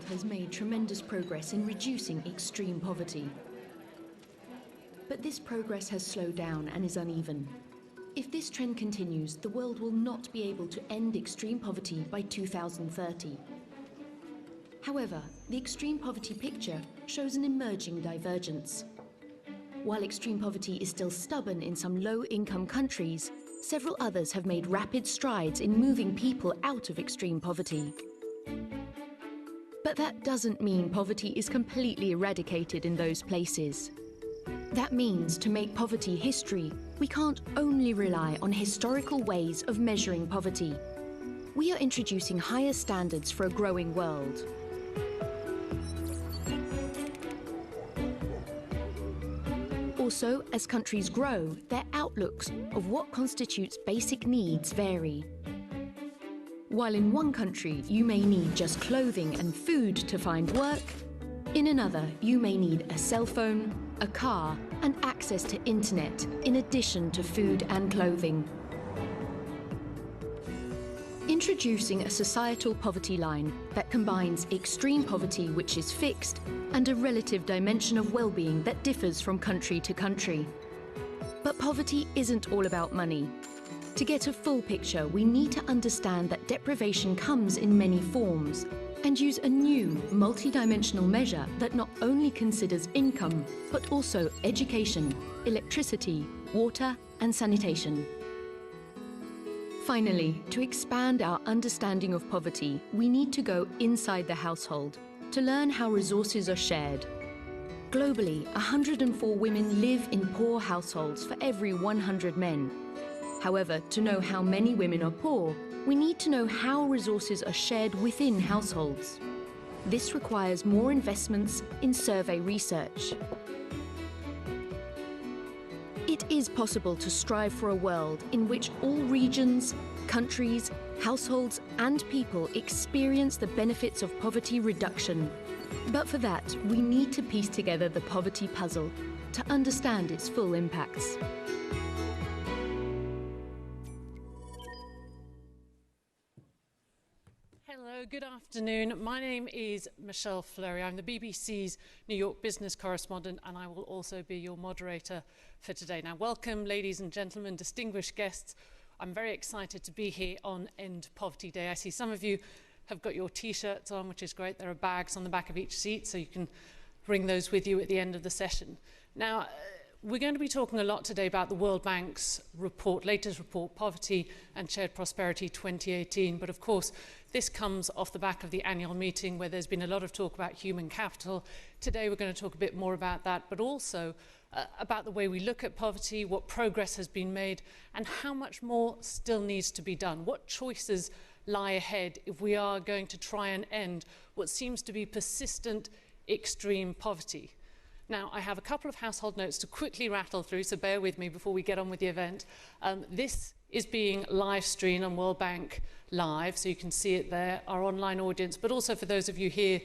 world has made tremendous progress in reducing extreme poverty. But this progress has slowed down and is uneven. If this trend continues, the world will not be able to end extreme poverty by 2030. However, the extreme poverty picture shows an emerging divergence. While extreme poverty is still stubborn in some low-income countries, several others have made rapid strides in moving people out of extreme poverty. But that doesn't mean poverty is completely eradicated in those places. That means to make poverty history, we can't only rely on historical ways of measuring poverty. We are introducing higher standards for a growing world. Also, as countries grow, their outlooks of what constitutes basic needs vary. While in one country you may need just clothing and food to find work, in another you may need a cell phone, a car, and access to internet in addition to food and clothing. Introducing a societal poverty line that combines extreme poverty, which is fixed, and a relative dimension of well-being that differs from country to country. But poverty isn't all about money. To get a full picture, we need to understand that deprivation comes in many forms and use a new multidimensional measure that not only considers income, but also education, electricity, water, and sanitation. Finally, to expand our understanding of poverty, we need to go inside the household to learn how resources are shared. Globally, 104 women live in poor households for every 100 men. However, to know how many women are poor, we need to know how resources are shared within households. This requires more investments in survey research. It is possible to strive for a world in which all regions, countries, households and people experience the benefits of poverty reduction. But for that, we need to piece together the poverty puzzle to understand its full impacts. Hello, good afternoon. My name is Michelle Fleury. I'm the BBC's New York business correspondent, and I will also be your moderator for today. Now, welcome, ladies and gentlemen, distinguished guests. I'm very excited to be here on End Poverty Day. I see some of you have got your T-shirts on, which is great. There are bags on the back of each seat, so you can bring those with you at the end of the session. Now, we're going to be talking a lot today about the World Bank's report, latest report, Poverty and Shared Prosperity 2018. But of course, this comes off the back of the annual meeting where there's been a lot of talk about human capital. Today, we're going to talk a bit more about that, but also about the way we look at poverty, what progress has been made, and how much more still needs to be done. What choices lie ahead if we are going to try and end what seems to be persistent extreme poverty. Now, I have a couple of household notes to quickly rattle through, so bear with me before we get on with the event. This is being live streamed on World Bank Live, so you can see it there, our online audience, but also for those of you here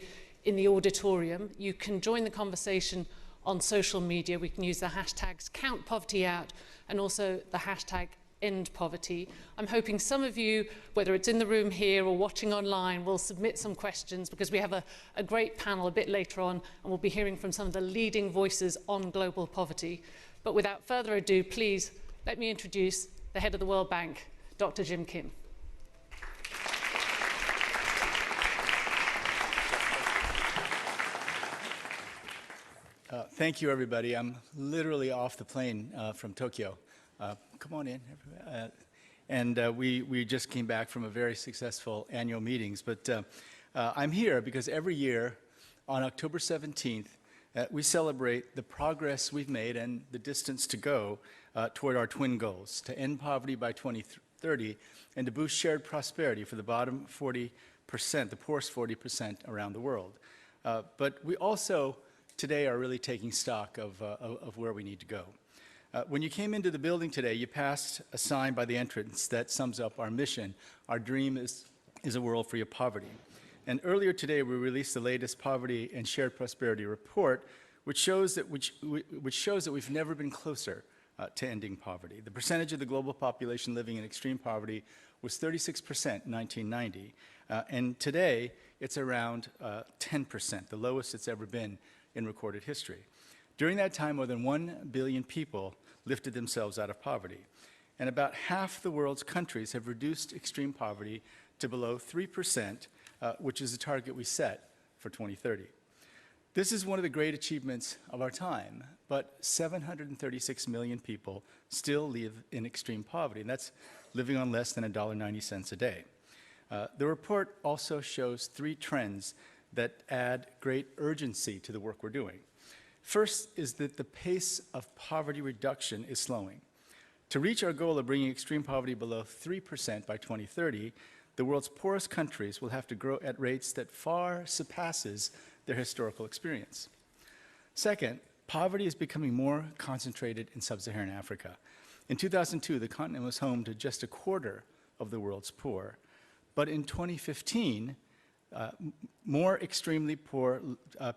in the auditorium, you can join the conversation on social media. We can use the hashtags #CountPovertyOut and also the hashtag End Poverty. I'm hoping some of you, whether it's in the room here or watching online, will submit some questions because we have a great panel a bit later on and we'll be hearing from some of the leading voices on global poverty. But without further ado, please let me introduce the head of the World Bank, Dr. Jim Kim. Thank you, everybody. I'm literally off the plane from Tokyo. Come on in. We just came back from a very successful annual meetings. But I'm here because every year on October 17th, we celebrate the progress we've made and the distance to go toward our twin goals, to end poverty by 2030 and to boost shared prosperity for the bottom 40%, the poorest 40% around the world. But we also today are really taking stock of where we need to go. When you came into the building today, you passed a sign by the entrance that sums up our mission. Our dream is a world free of poverty. And earlier today, we released the latest Poverty and Shared Prosperity report, which shows that we've never been closer to ending poverty. The percentage of the global population living in extreme poverty was 36% in 1990. And today, it's around 10%, the lowest it's ever been in recorded history. During that time, more than 1 billion people lifted themselves out of poverty. And about half the world's countries have reduced extreme poverty to below 3%, which is the target we set for 2030. This is one of the great achievements of our time, but 736 million people still live in extreme poverty, and that's living on less than $1.90 a day. The report also shows 3 trends that add great urgency to the work we're doing. First is that the pace of poverty reduction is slowing. To reach our goal of bringing extreme poverty below 3% by 2030, the world's poorest countries will have to grow at rates that far surpasses their historical experience. Second, poverty is becoming more concentrated in sub-Saharan Africa. In 2002, the continent was home to just a quarter of the world's poor. But in 2015, more extremely poor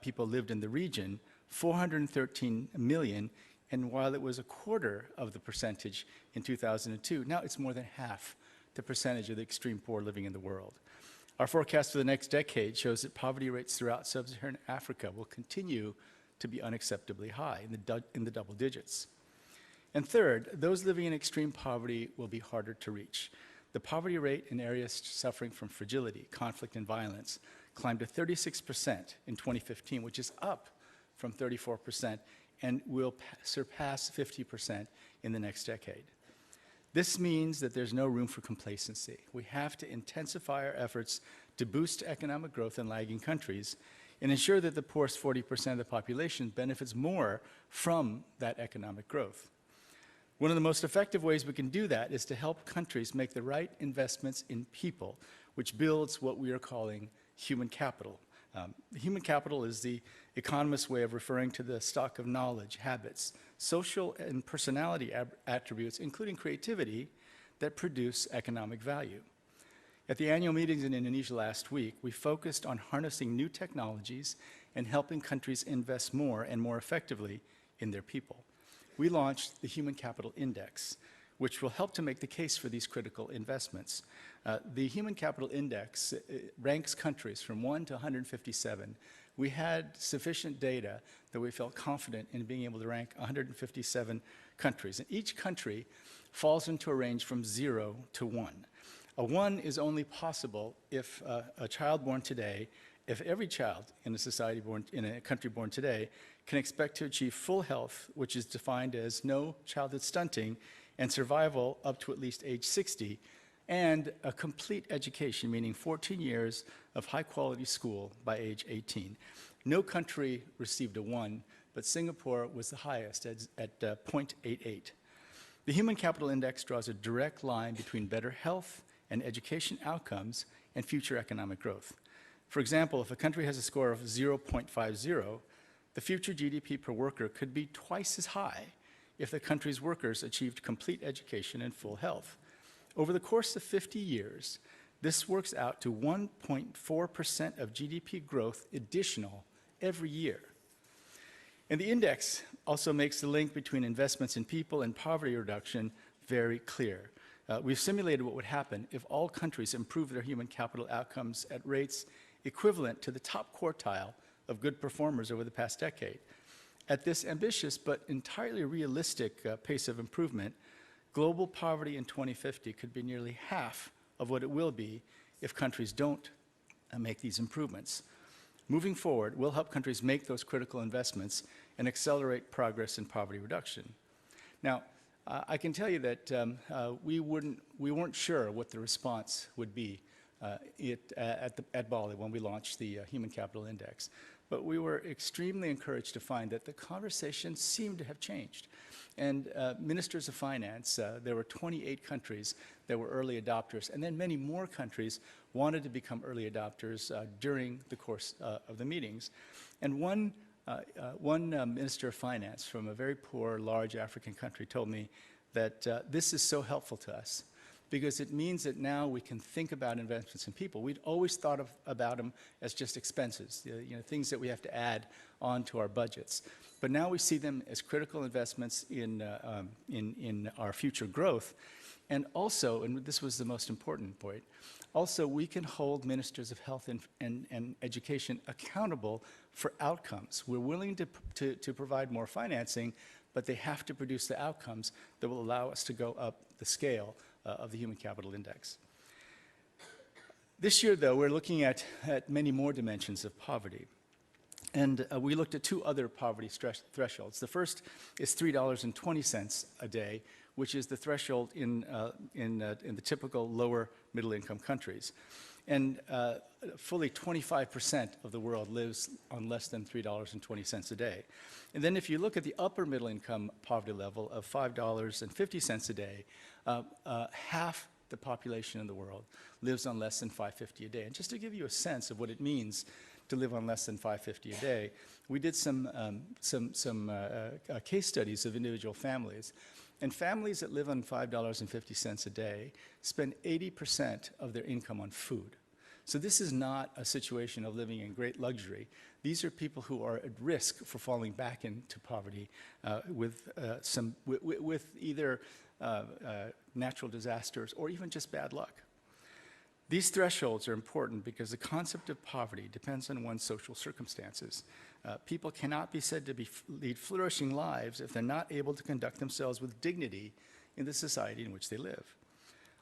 people lived in the region, 413 million, and while it was a quarter of the percentage in 2002, now it's more than half the percentage of the extreme poor living in the world. Our forecast for the next decade shows that poverty rates throughout sub-Saharan Africa will continue to be unacceptably high, in the double digits. And third, those living in extreme poverty will be harder to reach. The poverty rate in areas suffering from fragility, conflict, and violence climbed to 36% in 2015, which is up from 34%, and will surpass 50% in the next decade. This means that there's no room for complacency. We have to intensify our efforts to boost economic growth in lagging countries and ensure that the poorest 40% of the population benefits more from that economic growth. One of the most effective ways we can do that is to help countries make the right investments in people, which builds what we are calling human capital. Human capital is the economist's way of referring to the stock of knowledge, habits, social and personality attributes, including creativity, that produce economic value. At the annual meetings in Indonesia last week, we focused on harnessing new technologies and helping countries invest more and more effectively in their people. We launched the Human Capital Index, which will help to make the case for these critical investments. The Human Capital Index ranks countries from 1 to 157. We had sufficient data that we felt confident in being able to rank 157 countries. And each country falls into a range from 0 to 1. A 1 is only possible if a child born today, if every child in a society born, in a country born today, can expect to achieve full health, which is defined as no childhood stunting, and survival up to at least age 60, and a complete education, meaning 14 years of high-quality school by age 18. No country received a 1, but Singapore was the highest at 0.88. The Human Capital Index draws a direct line between better health and education outcomes and future economic growth. For example, if a country has a score of 0.50, the future GDP per worker could be twice as high if the country's workers achieved complete education and full health. Over the course of 50 years, this works out to 1.4% of GDP growth additional every year. And the index also makes the link between investments in people and poverty reduction very clear. We've simulated what would happen if all countries improved their human capital outcomes at rates equivalent to the top quartile of good performers over the past decade. At this ambitious but entirely realistic pace of improvement, global poverty in 2050 could be nearly half of what it will be if countries don't make these improvements. Moving forward, we'll help countries make those critical investments and accelerate progress in poverty reduction. Now, I can tell you that we weren't sure what the response would be at Bali when we launched the Human Capital Index. But we were extremely encouraged to find that the conversation seemed to have changed. And ministers of finance, there were 28 countries that were early adopters, and then many more countries wanted to become early adopters during the course of the meetings. And one minister of finance from a very poor, large African country told me that this is so helpful to us because it means that now we can think about investments in people. We'd always thought about them as just expenses, things that we have to add onto our budgets. But now we see them as critical investments in our future growth. And also, and this was the most important point, also we can hold ministers of health and education accountable for outcomes. We're willing to provide more financing, but they have to produce the outcomes that will allow us to go up the scale of the Human Capital Index. This year, though, we're looking at many more dimensions of poverty. And we looked at two other poverty thresholds. The first is $3.20 a day, which is the threshold in the typical lower middle income countries. And fully 25% of the world lives on less than $3.20 a day. And then if you look at the upper middle income poverty level of $5.50 a day, half the population in the world lives on less than $5.50 a day. And just to give you a sense of what it means to live on less than $5.50 a day, we did some case studies of individual families. And families that live on $5.50 a day spend 80% of their income on food. So this is not a situation of living in great luxury. These are people who are at risk for falling back into poverty with either natural disasters or even just bad luck. These thresholds are important because the concept of poverty depends on one's social circumstances. People cannot be said to lead flourishing lives if they're not able to conduct themselves with dignity in the society in which they live.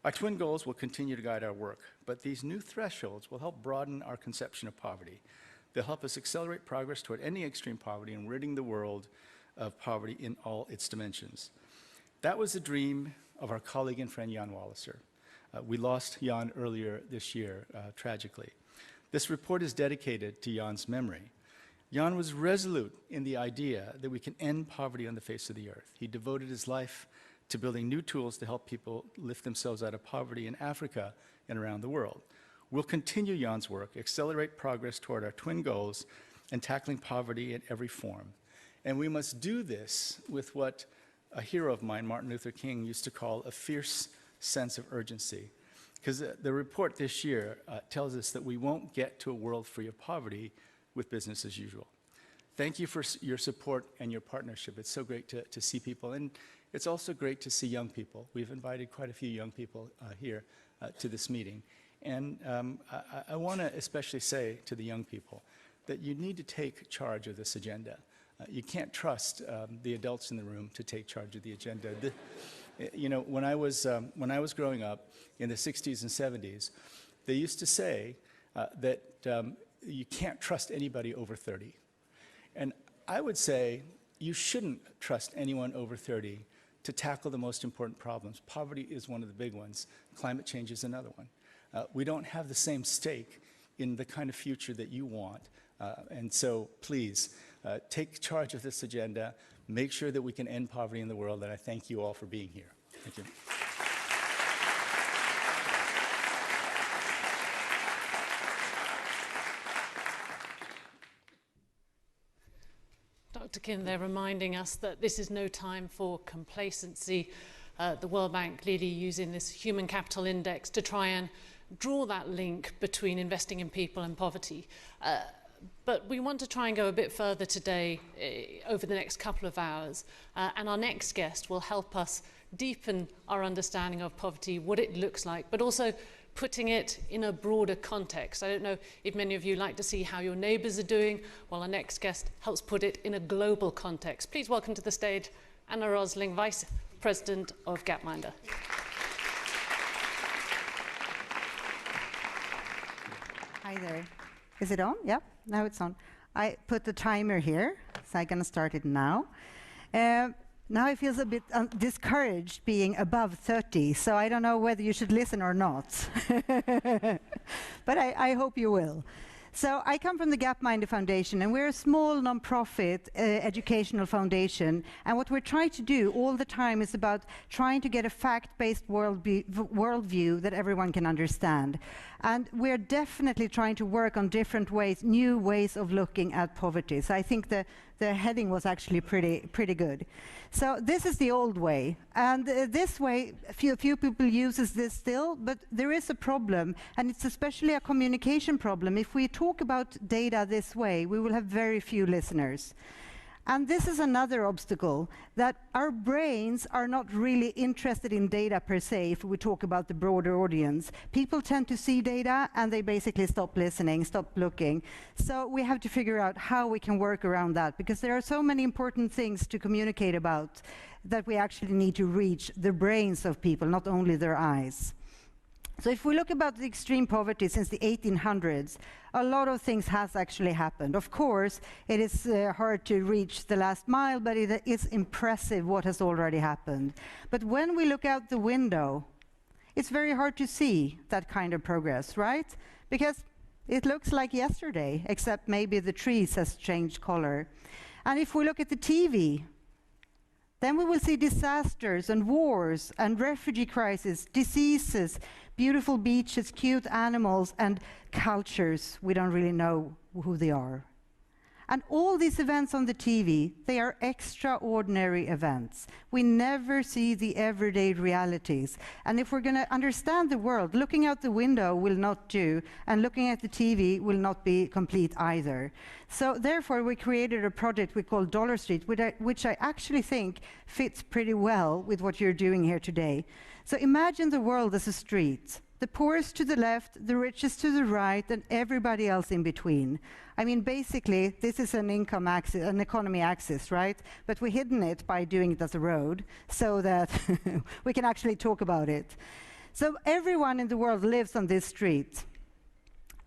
Our twin goals will continue to guide our work, but these new thresholds will help broaden our conception of poverty. They'll help us accelerate progress toward ending extreme poverty and ridding the world of poverty in all its dimensions. That was the dream of our colleague and friend Jan Walliser. We lost Jan earlier this year, tragically. This report is dedicated to Jan's memory. Jan was resolute in the idea that we can end poverty on the face of the earth. He devoted his life to building new tools to help people lift themselves out of poverty in Africa and around the world. We'll continue Jan's work, accelerate progress toward our twin goals, and tackling poverty in every form. And we must do this with what a hero of mine, Martin Luther King, used to call a fierce sense of urgency. Because the report this year tells us that we won't get to a world free of poverty with business as usual. Thank you for your support and your partnership. It's so great to see people. And it's also great to see young people. We've invited quite a few young people here to this meeting. And I want to especially say to the young people that you need to take charge of this agenda. You can't trust the adults in the room to take charge of the agenda. You know, when I was growing up in the 60s and 70s, they used to say that you can't trust anybody over 30. And I would say you shouldn't trust anyone over 30 to tackle the most important problems. Poverty is one of the big ones. Climate change is another one. We don't have the same stake in the kind of future that you want. And so please, take charge of this agenda. Make sure that we can end poverty in the world. And I thank you all for being here. Thank you. Dr. Kim, they're reminding us that this is no time for complacency. The World Bank really using this human capital index to try and draw that link between investing in people and poverty. But we want to try and go a bit further today over the next couple of hours. And our next guest will help us deepen our understanding of poverty, what it looks like, but also putting it in a broader context. I don't know if many of you like to see how your neighbours are doing. Well, our next guest helps put it in a global context. Please welcome to the stage Anna Rosling, Vice President of Gapminder. Hi there. Is it on? Yeah, now it's on. I put the timer here, so I'm going to start it now. Now I feel a bit discouraged being above 30, so I don't know whether you should listen or not. But I hope you will. So I come from the Gapminder Foundation, and we're a small non-profit educational foundation. And what we're trying to do all the time is about trying to get a fact-based worldview that everyone can understand. And we're definitely trying to work on different ways, new ways of looking at poverty. So I think the heading was actually pretty good. So this is the old way, and this way, few people uses this still, but there is a problem, and it's especially a communication problem. If we talk about data this way, we will have very few listeners. And this is another obstacle, that our brains are not really interested in data per se, if we talk about the broader audience. People tend to see data and they basically stop listening, stop looking. So we have to figure out how we can work around that, because there are so many important things to communicate about that we actually need to reach the brains of people, not only their eyes. So if we look about the extreme poverty since the 1800s, a lot of things has actually happened. Of course, it is hard to reach the last mile, but it is impressive what has already happened. But when we look out the window, it's very hard to see that kind of progress, right? Because it looks like yesterday, except maybe the trees has changed color. And if we look at the TV, then we will see disasters and wars and refugee crises, diseases, beautiful beaches, cute animals, and cultures we don't really know who they are. And all these events on the TV, they are extraordinary events. We never see the everyday realities. And if we're going to understand the world, looking out the window will not do, and looking at the TV will not be complete either. So therefore, we created a project we call Dollar Street, which I actually think fits pretty well with what you're doing here today. So imagine the world as a street. The poorest to the left, the richest to the right, and everybody else in between. I mean, basically, this is an income axis, an economy axis, right? But we've hidden it by doing it as a road, so that we can actually talk about it. So everyone in the world lives on this street.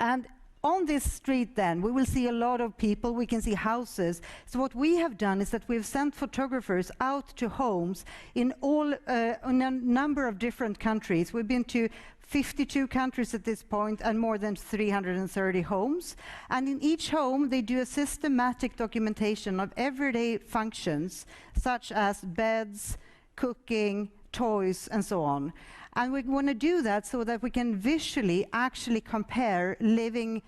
And on this street, then, we will see a lot of people, we can see houses. So what we have done is that we've sent photographers out to homes in in a number of different countries. We've been to 52 countries at this point and more than 330 homes. And in each home, they do a systematic documentation of everyday functions, such as beds, cooking, toys, and so on. And we want to do that so that we can visually actually compare living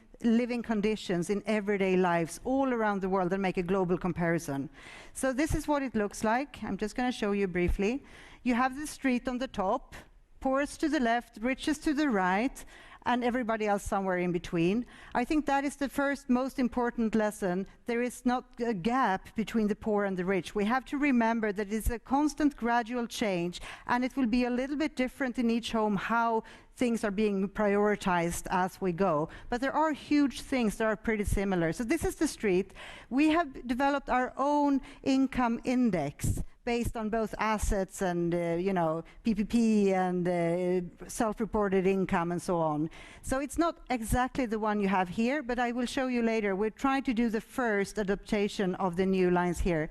conditions in everyday lives all around the world and make a global comparison. So this is what it looks like. I'm just going to show you briefly. You have the street on the top, poorest to the left, richest to the right, and everybody else somewhere in between. I think that is the first most important lesson. There is not a gap between the poor and the rich. We have to remember that it's a constant gradual change, and it will be a little bit different in each home how things are being prioritized as we go. But there are huge things that are pretty similar. So this is the street. We have developed our own income index based on both assets and PPP and self-reported income and so on. So it's not exactly the one you have here, but I will show you later. We're trying to do the first adaptation of the new lines here.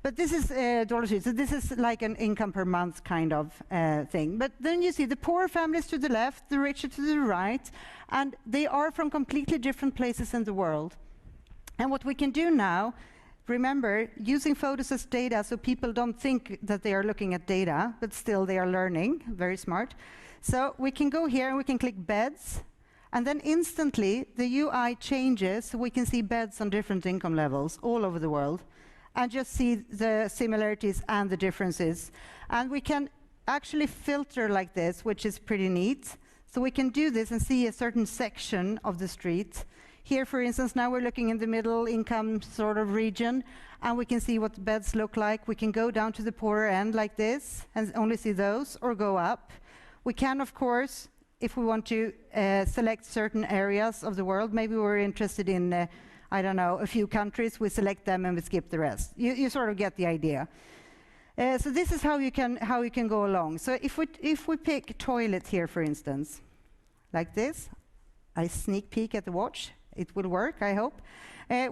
But this is Dollar Street, so this is like an income per month kind of thing. But then you see the poor families to the left, the richer to the right, and they are from completely different places in the world. And what we can do now, remember, using photos as data so people don't think that they are looking at data, but still they are learning, very smart. So we can go here and we can click beds, and then instantly the UI changes so we can see beds on different income levels all over the world, and just see the similarities and the differences. And we can actually filter like this, which is pretty neat. So we can do this and see a certain section of the street. Here, for instance, now we're looking in the middle income sort of region, and we can see what beds look like. We can go down to the poorer end like this and only see those, or go up. We can, of course, if we want to select certain areas of the world, maybe we're interested in I don't know, a few countries, we select them and we skip the rest. You sort of get the idea. So this is how you can go along. So if we pick toilet here, for instance, like this, I sneak peek at the watch. It will work, I hope.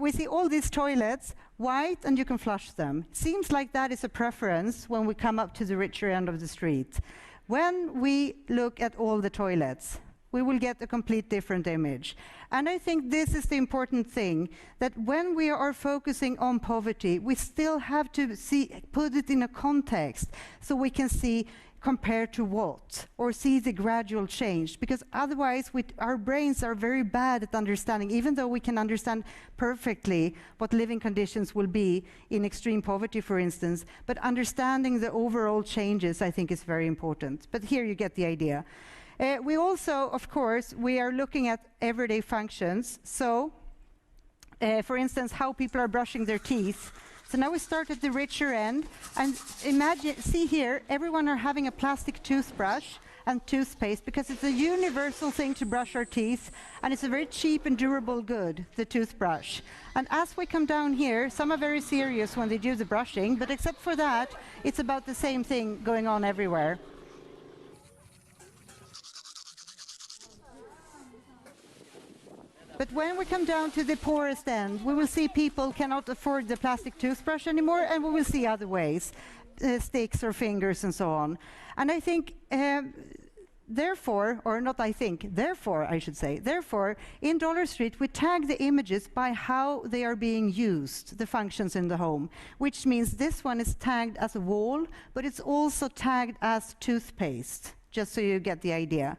We see all these toilets, white, and you can flush them. Seems like that is a preference when we come up to the richer end of the street. When we look at all the toilets, we will get a complete different image. And I think this is the important thing, that when we are focusing on poverty, we still have to put it in a context so we can see compared to what, or see the gradual change, because otherwise our brains are very bad at understanding, even though we can understand perfectly what living conditions will be in extreme poverty, for instance, but understanding the overall changes, I think, is very important. But here you get the idea. We also, of course, we are looking at everyday functions. So, for instance, how people are brushing their teeth. So now we start at the richer end, and imagine, see here, everyone are having a plastic toothbrush and toothpaste because it's a universal thing to brush our teeth, and it's a very cheap and durable good, the toothbrush. And as we come down here, some are very serious when they do the brushing, but except for that, it's about the same thing going on everywhere. But when we come down to the poorest end, we will see people cannot afford the plastic toothbrush anymore, and we will see other ways, sticks or fingers and so on. And I think, therefore, I should say, in Dollar Street, we tag the images by how they are being used, the functions in the home, which means this one is tagged as a wall, but it's also tagged as toothpaste, just so you get the idea.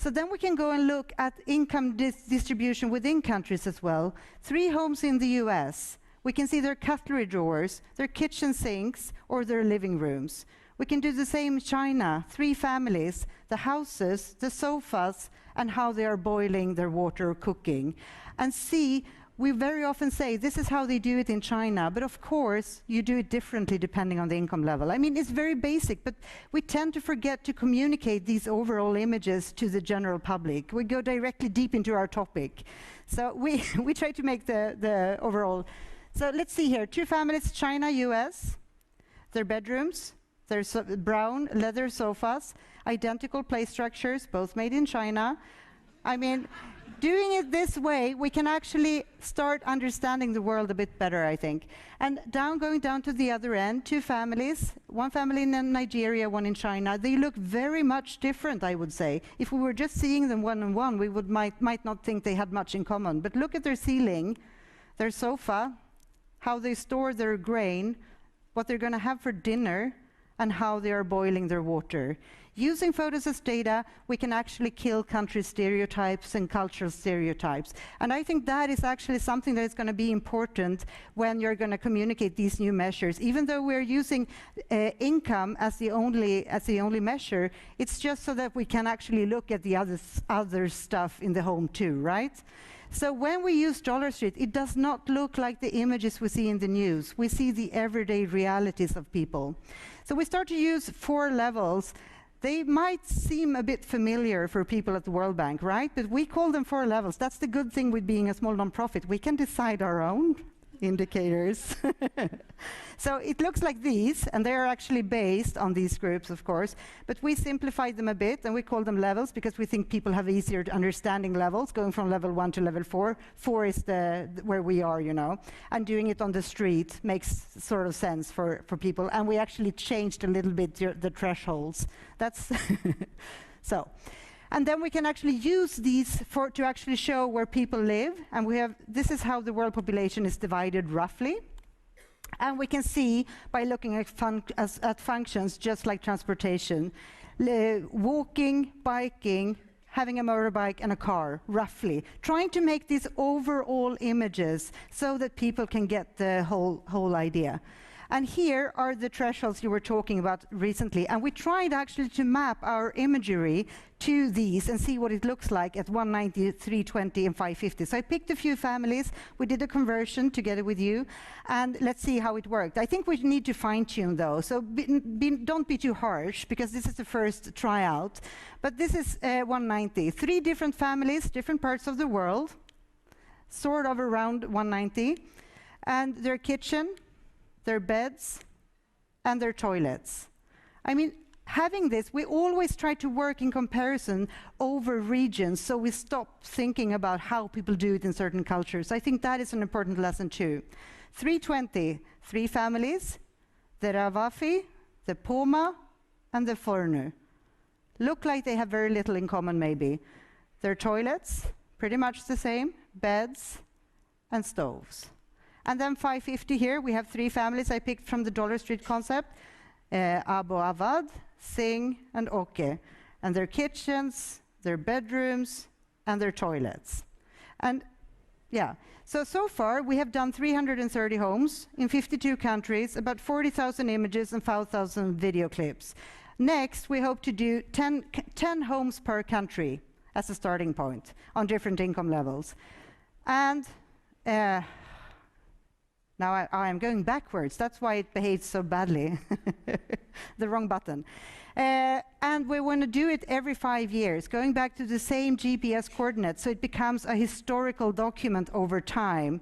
So then we can go and look at income distribution within countries as well. 3 homes in the US. We can see their cutlery drawers, their kitchen sinks, or their living rooms. We can do the same in China. 3 families, the houses, the sofas, and how they are boiling their water or cooking. And see, we very often say this is how they do it in China, but of course you do it differently depending on the income level. I mean, it's very basic, but we tend to forget to communicate these overall images to the general public. We go directly deep into our topic. So we try to make the overall. So let's see here, 2 families, China, US, their bedrooms, their brown leather sofas, identical play structures, both made in China. I mean, doing it this way, we can actually start understanding the world a bit better, I think. And going down to the other end, 2 families, 1 family in Nigeria, 1 in China. They look very much different, I would say. If we were just seeing them one-on-one, we might not think they had much in common. But look at their ceiling, their sofa, how they store their grain, what they're going to have for dinner, and how they are boiling their water. Using photos as data, we can actually kill country stereotypes and cultural stereotypes. And I think that is actually something that is going to be important when you're going to communicate these new measures. Even though we're using income as the only measure, it's just so that we can actually look at the other stuff in the home too, right? So when we use Dollar Street, it does not look like the images we see in the news. We see the everyday realities of people. So we start to use 4 levels. They might seem a bit familiar for people at the World Bank, right? But we call them 4 levels. That's the good thing with being a small nonprofit. We can decide our own indicators. So it looks like these, and they are actually based on these groups, of course, but we simplified them a bit, and we call them levels because we think people have easier understanding levels, going from level 1 to level 4. 4 is where we are, you know, and doing it on the street makes sort of sense for people, and we actually changed a little bit the thresholds. That's so. And then we can actually use these to actually show where people live, and this is how the world population is divided roughly. And we can see by looking at functions just like transportation, walking, biking, having a motorbike and a car, roughly, trying to make these overall images so that people can get the whole idea. And here are the thresholds you were talking about recently. And we tried actually to map our imagery to these and see what it looks like at 190, 320, and 550. So I picked a few families. We did a conversion together with you. And let's see how it worked. I think we need to fine-tune, though. So don't be too harsh, because this is the first tryout. But this is 190. 3 different families, different parts of the world, sort of around 190. And their kitchen, their beds, and their toilets. I mean, having this, we always try to work in comparison over regions, so we stop thinking about how people do it in certain cultures. I think that is an important lesson too. 320, 3 families, the Ravafi, the Poma, and the Fornu. Look like they have very little in common, maybe. Their toilets, pretty much the same, beds, and stoves. And then 550 here, we have 3 families I picked from the Dollar Street concept, Abu Avad, Singh, and Oke. And their kitchens, their bedrooms, and their toilets. And yeah, so far we have done 330 homes in 52 countries, about 40,000 images and 5,000 video clips. Next, we hope to do 10 homes per country as a starting point on different income levels. And Now I am going backwards. That's why it behaves so badly. The wrong button. And we want to do it every 5 years, going back to the same GPS coordinates, so it becomes a historical document over time.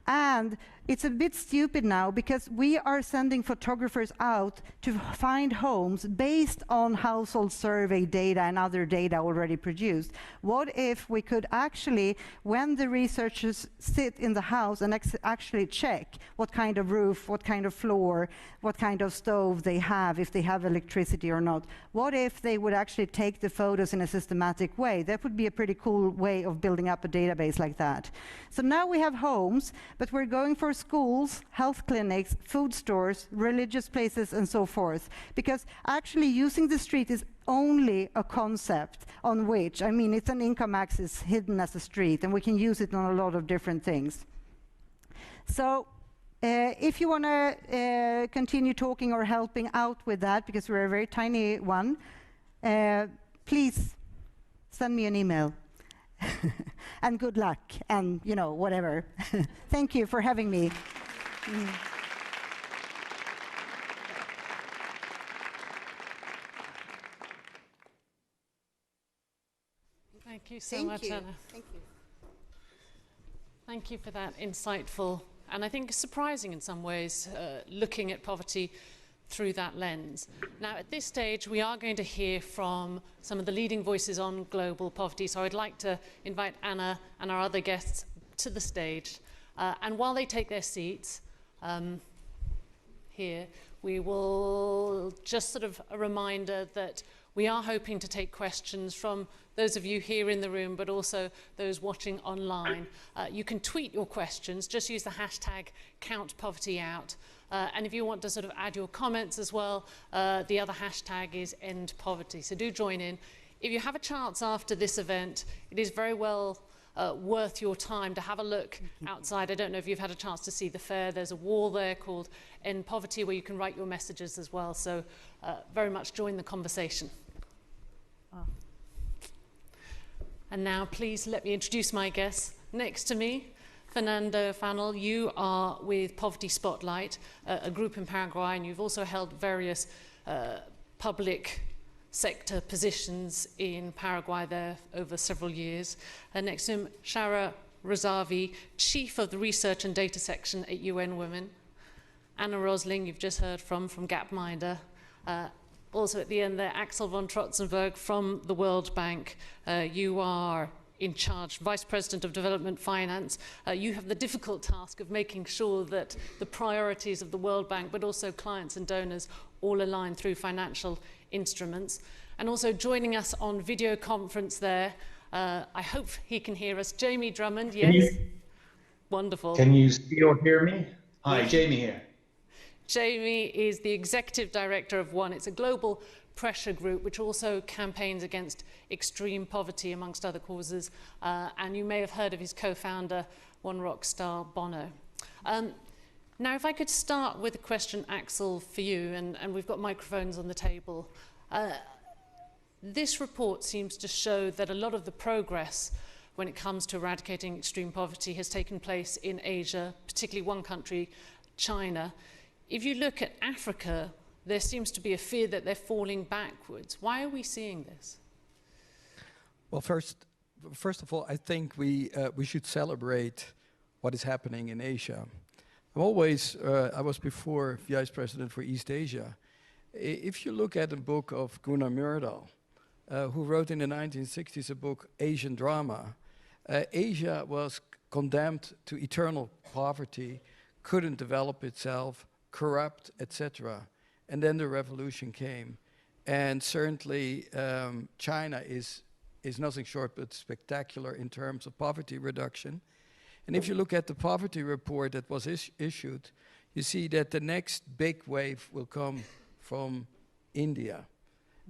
And it's a bit stupid now because we are sending photographers out to find homes based on household survey data and other data already produced. What if we could actually, when the researchers sit in the house and actually check what kind of roof, what kind of floor, what kind of stove they have, if they have electricity or not, what if they would actually take the photos in a systematic way? That would be a pretty cool way of building up a database like that. So now we have homes, but we're going for schools, health clinics, food stores, religious places, and so forth. Because actually using the street is only a concept on which, I mean, it's an income axis hidden as a street, and we can use it on a lot of different things. So if you want to continue talking or helping out with that, because we're a very tiny one, please send me an email. And good luck, and you know, whatever. Thank you for having me. Thank you so much, Anna. Thank you. Thank you for that insightful, and I think surprising in some ways, looking at poverty through that lens. Now, at this stage, we are going to hear from some of the leading voices on global poverty, so I'd like to invite Anna and our other guests to the stage. And while they take their seats here, we will just sort of a reminder that we are hoping to take questions from those of you here in the room, but also those watching online. You can tweet your questions, just use the hashtag #CountPovertyOut. And if you want to sort of add your comments as well, the other hashtag is End Poverty. So do join in. If you have a chance after this event, it is very well worth your time to have a look outside. I don't know if you've had a chance to see the fair. There's a wall there called End Poverty where you can write your messages as well. So very much join the conversation. Oh. And now please let me introduce my guests. Next to me, Fernando Fanel, you are with Poverty Spotlight, a group in Paraguay, and you've also held various public sector positions in Paraguay there over several years. Next to him, Shara Razavi, Chief of the Research and Data Section at UN Women. Anna Rosling, you've just heard from Gapminder. Also at the end there, Axel von Trotzenberg from the World Bank. You are in charge, Vice President of Development Finance. You have the difficult task of making sure that the priorities of the World Bank, but also clients and donors, all align through financial instruments. And also joining us on video conference there, I hope he can hear us, Jamie Drummond, yes? Wonderful. Can you see or hear me? Hi, Jamie here. Jamie is the Executive Director of ONE. It's a global pressure group which also campaigns against extreme poverty amongst other causes, and you may have heard of his co-founder, One Rock Star Bono. Now if I could start with a question, Axel, for you, and we've got microphones on the table. This report seems to show that a lot of the progress when it comes to eradicating extreme poverty has taken place in Asia, particularly one country, China. If you look at Africa, there seems to be a fear that they're falling backwards. Why are we seeing this? Well, first of all, I think we should celebrate what is happening in Asia. I was before Vice President for East Asia. If you look at a book of Gunnar Myrdal, who wrote in the 1960s a book, Asian Drama, Asia was condemned to eternal poverty, couldn't develop itself, corrupt, etc. And then the revolution came. And certainly China is nothing short but spectacular in terms of poverty reduction. And if you look at the poverty report that was issued, you see that the next big wave will come from India.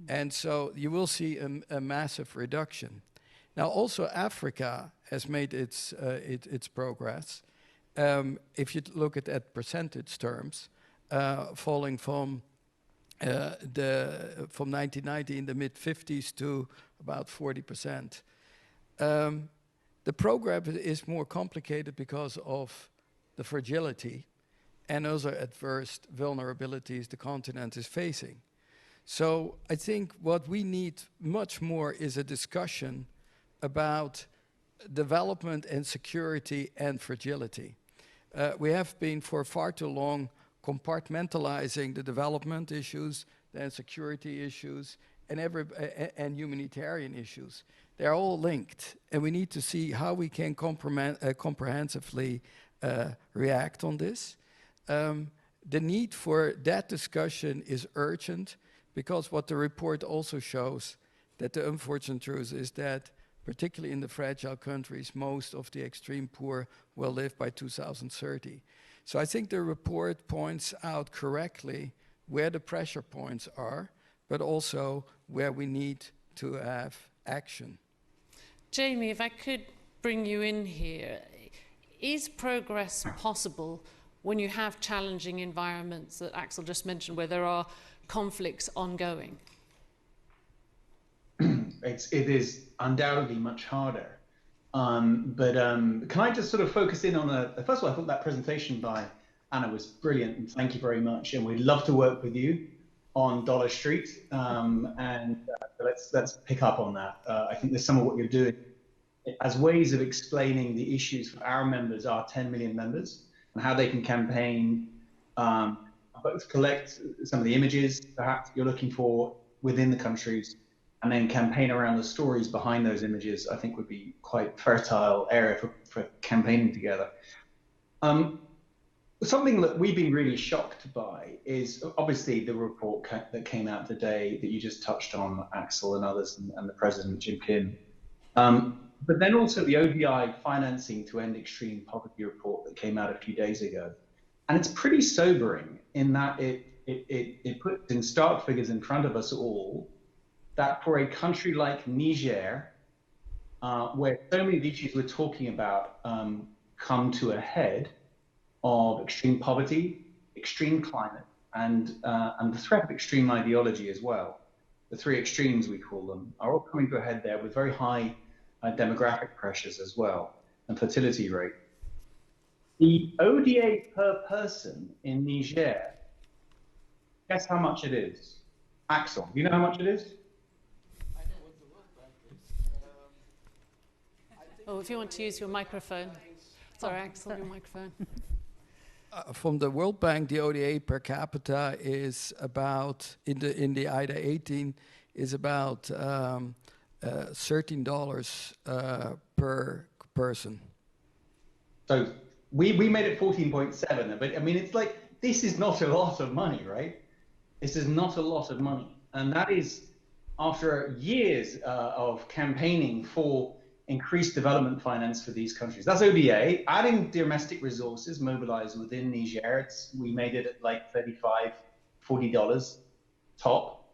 And so you will see a massive reduction. Now also Africa has made its progress. If you look at percentage terms, falling from 1990 in the mid-50s to about 40%. The program is more complicated because of the fragility. and other adverse vulnerabilities the continent is facing. So I think what we need much more is a discussion about development and security and fragility. We have been for far too long compartmentalizing the development issues, the security issues, and humanitarian issues. They're all linked, and we need to see how we can comprehensively react on this. The need for that discussion is urgent, because what the report also shows, that the unfortunate truth is that, particularly in the fragile countries, most of the extreme poor will live by 2030. So I think the report points out correctly where the pressure points are, but also where we need to have action. Jamie, if I could bring you in here, is progress possible when you have challenging environments that Axel just mentioned, where there are conflicts ongoing? It is undoubtedly much harder. But can I just sort of focus in on first of all, I thought that presentation by Anna was brilliant, and thank you very much. And we'd love to work with you on Dollar Street, and let's pick up on that. I think there's some of what you're doing as ways of explaining the issues for our members, our 10 million members, and how they can campaign, both collect some of the images perhaps you're looking for within the countries, and then campaign around the stories behind those images. I think would be quite fertile area for campaigning together. Something that we've been really shocked by is obviously the report that came out today that you just touched on, Axel and others, and the President, Jim Kim. But then also the ODI Financing to End Extreme Poverty report that came out a few days ago. And it's pretty sobering in that it puts in stark figures in front of us all that for a country like Niger, where so many of the issues we're talking about come to a head of extreme poverty, extreme climate, and the threat of extreme ideology as well. The three extremes, we call them, are all coming to a head there with very high demographic pressures as well, and fertility rate. The ODA per person in Niger, guess how much it is? Axel, do you know how much it is? I know what the World Bank is. Oh, if you want to use your microphone. Sorry, Axel, your microphone. From the World Bank, the ODA per capita is about, in the IDA 18, is about $13 per person. So we made it 14.7, but I mean, it's like, this is not a lot of money, right? This is not a lot of money. And that is after years of campaigning for increased development finance for these countries. That's ODA, adding domestic resources mobilized within Niger. We made it at like $35, $40 top.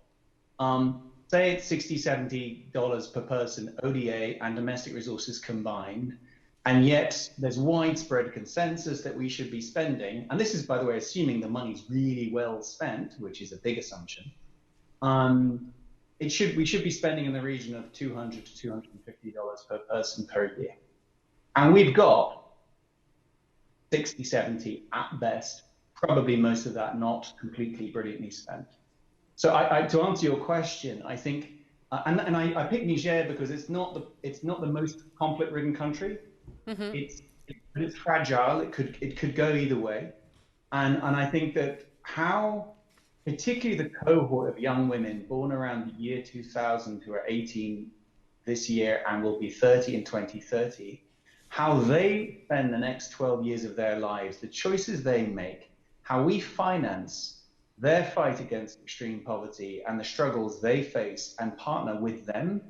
Say it's $60, $70 per person, ODA and domestic resources combined. And yet there's widespread consensus that we should be spending, and this is, by the way, assuming the money's really well spent, which is a big assumption. We should be spending in the region of $200 to $250 per person per year. And we've got 60, 70 at best, probably most of that not completely brilliantly spent. So to answer your question, I think, and I picked Niger because it's not the most conflict-ridden country. Mm-hmm. It's fragile. It could go either way, and I think that how, particularly the cohort of young women born around the year 2000 who are 18 this year and will be 30 in 2030, how they spend the next 12 years of their lives, the choices they make, how we finance their fight against extreme poverty and the struggles they face and partner with them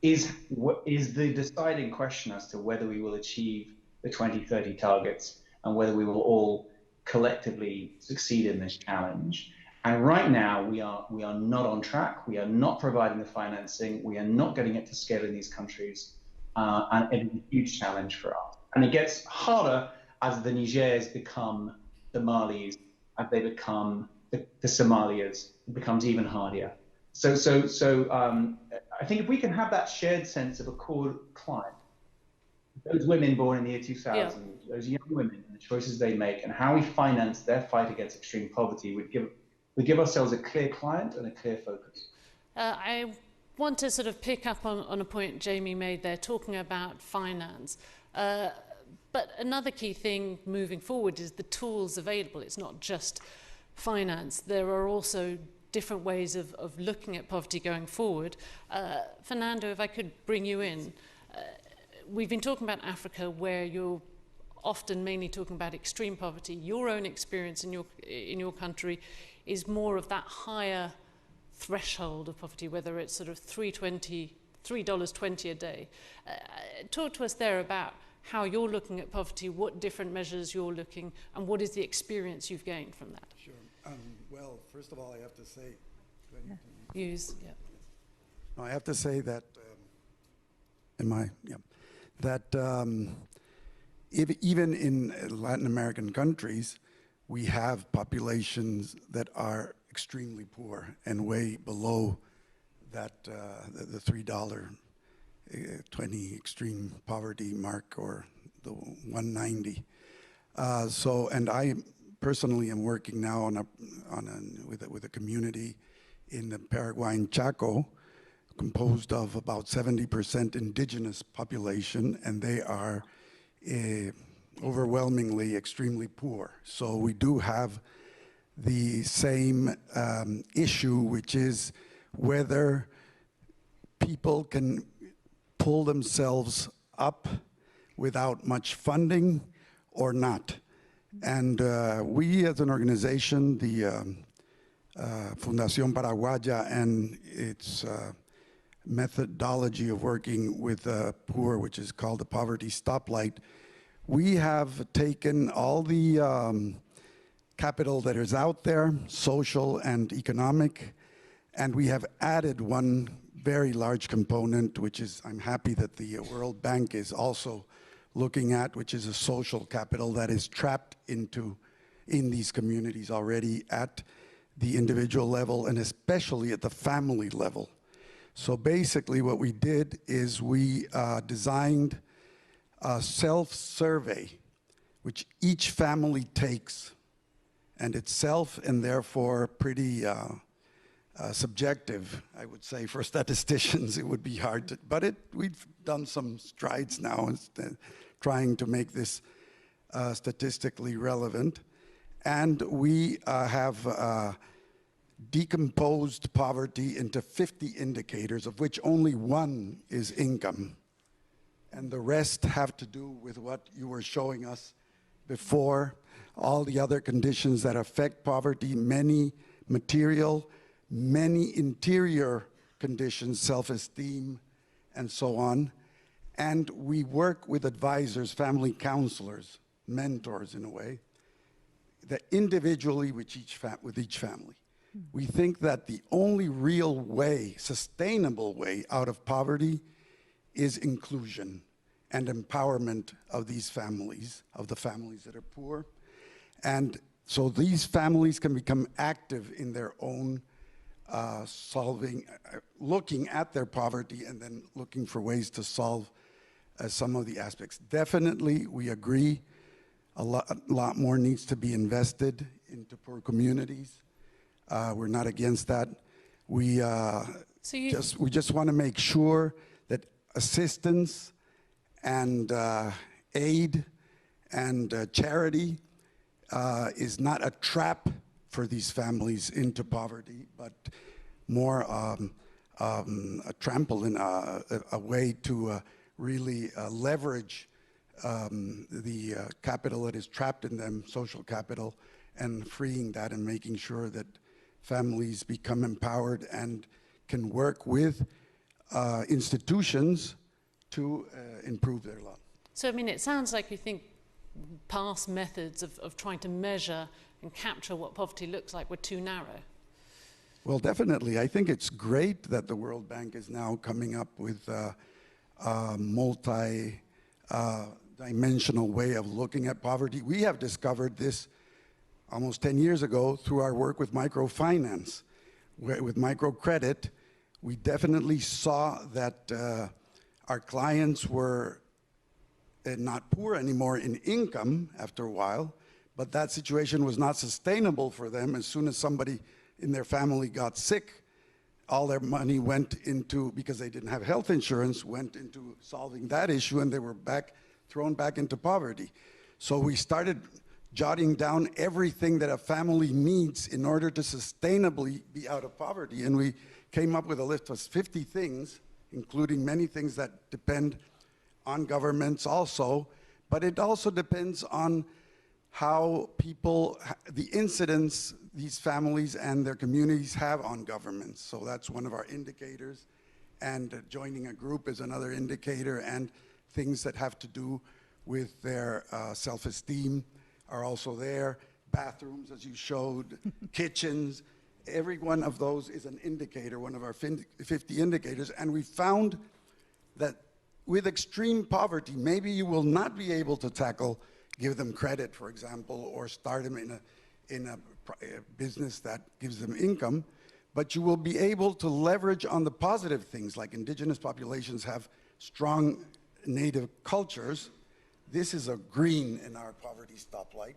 is the deciding question as to whether we will achieve the 2030 targets and whether we will all collectively succeed in this challenge. And right now we are not on track. We are not providing the financing. We are not getting it to scale in these countries, and it's a huge challenge for us. And it gets harder as the Nigers become the Malis, as they become the Somalias. It becomes even harder. So I think if we can have that shared sense of a core client, those women born in the year 2000, those young women and the choices they make and how we finance their fight against extreme poverty would give ourselves a clear client and a clear focus. I want to sort of pick up on a point Jamie made there, talking about finance. But another key thing moving forward is the tools available. It's not just finance. There are also different ways of looking at poverty going forward. Fernando, if I could bring you in. We've been talking about Africa, where you're often mainly talking about extreme poverty. Your own experience in your country is more of that higher threshold of poverty, whether it's sort of $3.20 a day. Talk to us there about how you're looking at poverty, what different measures you're looking, and what is the experience you've gained from that? Sure. Well, first of all, I have to say, No, I have to say that even in Latin American countries, we have populations that are extremely poor and way below that the $3.20 extreme poverty mark, or the 190. And I personally am working now with a community in the Paraguayan Chaco, composed of about 70% indigenous population, and they are overwhelmingly extremely poor. So we do have the same issue, which is whether people can pull themselves up without much funding or not. And we as an organization, the Fundación Paraguaya, and its methodology of working with the poor, which is called the Poverty Stoplight, we have taken all the capital that is out there, social and economic, and we have added one very large component, which is, I'm happy that the World Bank is also looking at, which is a social capital that is trapped in these communities already at the individual level, and especially at the family level. So basically what we did is we designed a self-survey, which each family takes, and it's self and therefore pretty subjective, I would say. For statisticians, it would be hard to, but we've done some strides now in trying to make this statistically relevant. And we have decomposed poverty into 50 indicators, of which only one is income. And the rest have to do with what you were showing us before, all the other conditions that affect poverty, many material, many interior conditions, self-esteem, and so on. And we work with advisors, family counselors, mentors in a way, that individually with each family. We think that the only real way, sustainable way out of poverty is inclusion and empowerment of these families, of the families that are poor. And so these families can become active in their own looking at their poverty and then looking for ways to solve some of the aspects. Definitely, we agree, a lot more needs to be invested into poor communities. We're not against that. We just want to make sure that assistance and aid and charity is not a trap for these families into poverty, but more a trampoline, a way to really leverage the capital that is trapped in them, social capital, and freeing that and making sure that families become empowered and can work with institutions to improve their lives. So, I mean, it sounds like you think past methods of trying to measure and capture what poverty looks like were too narrow. Well, definitely. I think it's great that the World Bank is now coming up with a multi-dimensional way of looking at poverty. We have discovered this almost 10 years ago through our work with microfinance. With microcredit, we definitely saw that our clients were not poor anymore in income after a while, but that situation was not sustainable for them. As soon as somebody in their family got sick, all their money went into, because they didn't have health insurance, went into solving that issue, and they were thrown back into poverty. So we started jotting down everything that a family needs in order to sustainably be out of poverty. And we came up with a list of 50 things, including many things that depend on governments also, but it also depends on how people, the incidence these families and their communities have on governments. So that's one of our indicators. And joining a group is another indicator, and things that have to do with their self-esteem are also there. Bathrooms, as you showed, kitchens, every one of those is an indicator, one of our 50 indicators. And we found that with extreme poverty, maybe you will not be able to give them credit, for example, or start them in a business that gives them income, but you will be able to leverage on the positive things, like indigenous populations have strong native cultures. This is a green in our poverty stoplight,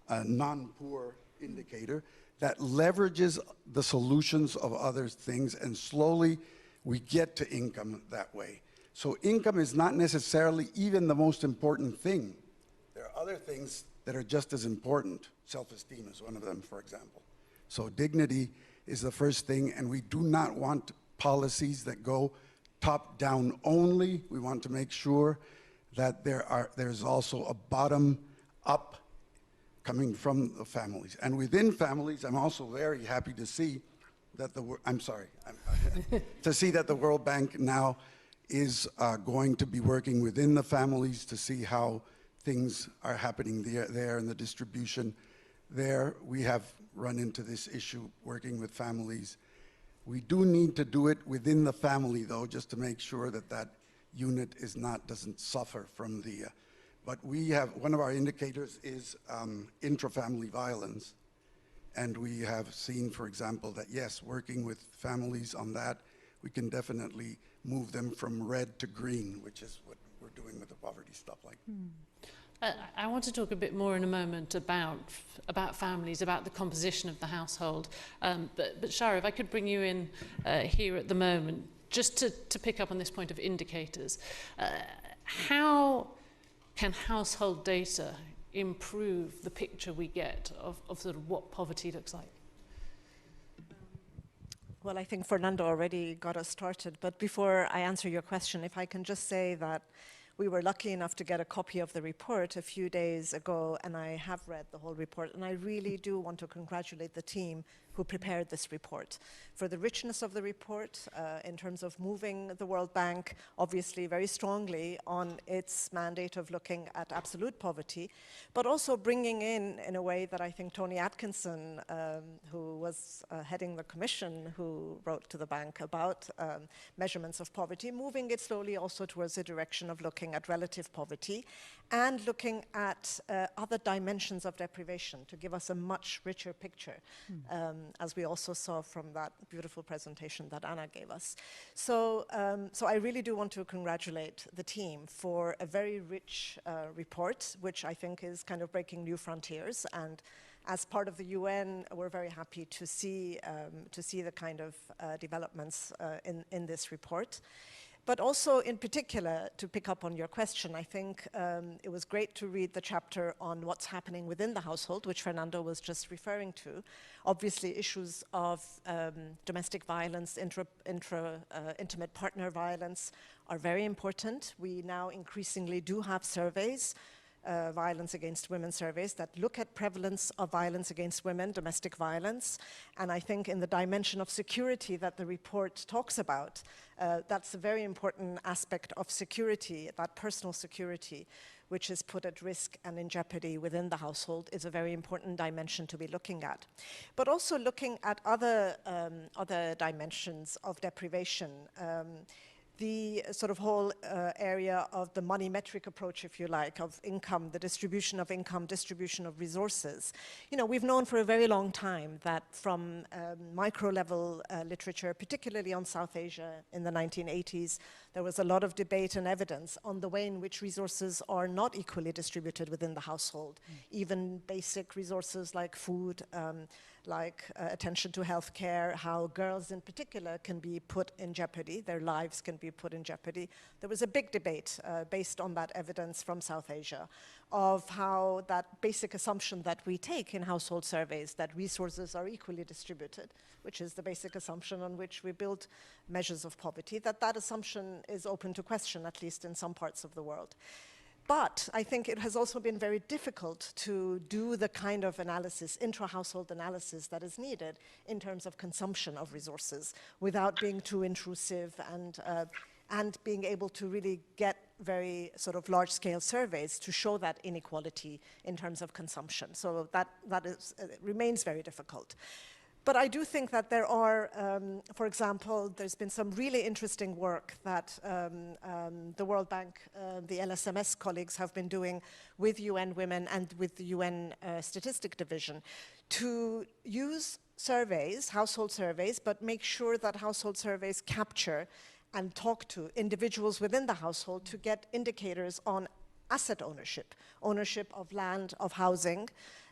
a non-poor indicator that leverages the solutions of other things, and slowly we get to income that way. So income is not necessarily even the most important thing. There are other things that are just as important. Self-esteem is one of them, for example. So dignity is the first thing, and we do not want policies that go top-down only. We want to make sure that there's also a bottom-up coming from the families. And within families, I'm also very happy to see that the World Bank now is going to be working within the families to see how things are happening there and the distribution there. We have run into this issue working with families. We do need to do it within the family, though, just to make sure that that unit doesn't suffer from the, but we have, one of our indicators is intrafamily violence. And we have seen, for example, that yes, working with families on that, we can definitely move them from red to green, which is what we're doing with the poverty stoplight. I want to talk a bit more in a moment about families, about the composition of the household. But Shara, if I could bring you in here at the moment, just to pick up on this point of indicators. How can household data improve the picture we get of sort of what poverty looks like? Well, I think Fernando already got us started, but before I answer your question, if I can just say that we were lucky enough to get a copy of the report a few days ago, and I have read the whole report, and I really do want to congratulate the team who prepared this report for the richness of the report in terms of moving the World Bank obviously very strongly on its mandate of looking at absolute poverty, but also bringing in a way that I think Tony Atkinson, who was heading the commission who wrote to the bank about measurements of poverty, moving it slowly also towards the direction of looking at relative poverty and looking at other dimensions of deprivation to give us a much richer picture, as we also saw from that beautiful presentation that Anna gave us. So I really do want to congratulate the team for a very rich report, which I think is kind of breaking new frontiers. And as part of the UN, we're very happy to see the kind of developments in this report. But also, in particular, to pick up on your question, I think it was great to read the chapter on what's happening within the household, which Fernando was just referring to. Obviously, issues of domestic violence, intimate partner violence are very important. We now increasingly do have surveys, violence against women surveys that look at prevalence of violence against women, domestic violence. And I think in the dimension of security that the report talks about, that's a very important aspect of security, that personal security, which is put at risk and in jeopardy within the household, is a very important dimension to be looking at. But also looking at other dimensions of deprivation. The sort of whole area of the money metric approach, if you like, of income, the distribution of income, distribution of resources. You know, we've known for a very long time that from micro-level literature, particularly on South Asia in the 1980s, there was a lot of debate and evidence on the way in which resources are not equally distributed within the household. Even basic resources like food, like attention to healthcare, how girls in particular can be put in jeopardy, their lives can be put in jeopardy. There was a big debate based on that evidence from South Asia of how that basic assumption that we take in household surveys, that resources are equally distributed, which is the basic assumption on which we build measures of poverty, that assumption is open to question, at least in some parts of the world. But I think it has also been very difficult to do the kind of analysis, intra-household analysis that is needed in terms of consumption of resources without being too intrusive and being able to really get very sort of large-scale surveys to show that inequality in terms of consumption. So that remains very difficult. But I do think that there are, for example, there's been some really interesting work that the World Bank, the LSMS colleagues have been doing with UN Women and with the UN Statistic Division to use surveys, household surveys, but make sure that household surveys capture and talk to individuals within the household to get indicators on asset ownership, ownership of land, of housing.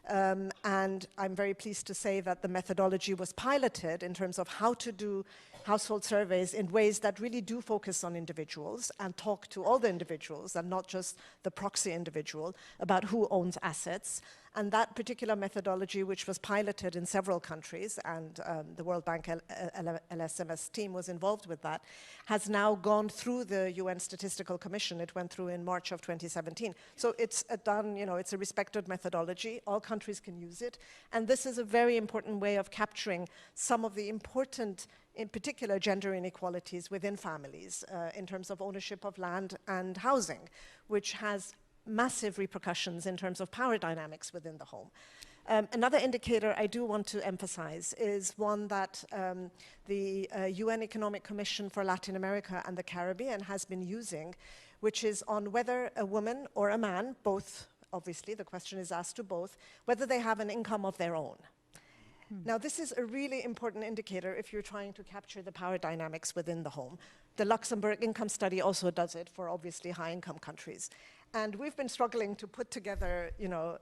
And I'm very pleased to say that the methodology was piloted in terms of how to do household surveys in ways that really do focus on individuals and talk to all the individuals and not just the proxy individual about who owns assets. And that particular methodology, which was piloted in several countries, and the World Bank LSMS team was involved with that, has now gone through the UN Statistical Commission. It went through in March of 2017. So it's done, you know, it's a respected methodology. All countries can use it. And this is a very important way of capturing some of the important, in particular, gender inequalities within families in terms of ownership of land and housing, which has massive repercussions in terms of power dynamics within the home. Another indicator I do want to emphasize is one that the UN Economic Commission for Latin America and the Caribbean has been using, which is on whether a woman or a man, both, obviously, the question is asked to both, whether they have an income of their own. Now, this is a really important indicator if you're trying to capture the power dynamics within the home. The Luxembourg income study also does it for obviously high-income countries. And we've been struggling to put together, you know,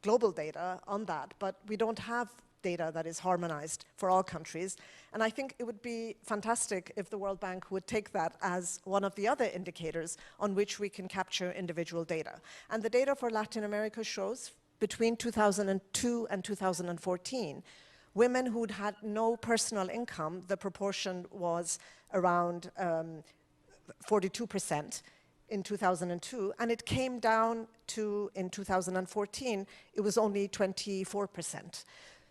global data on that, but we don't have data that is harmonized for all countries. And I think it would be fantastic if the World Bank would take that as one of the other indicators on which we can capture individual data. And the data for Latin America shows between 2002 and 2014, women who'd had no personal income, the proportion was around 42%. In 2002, and it came down to, in 2014, it was only 24%.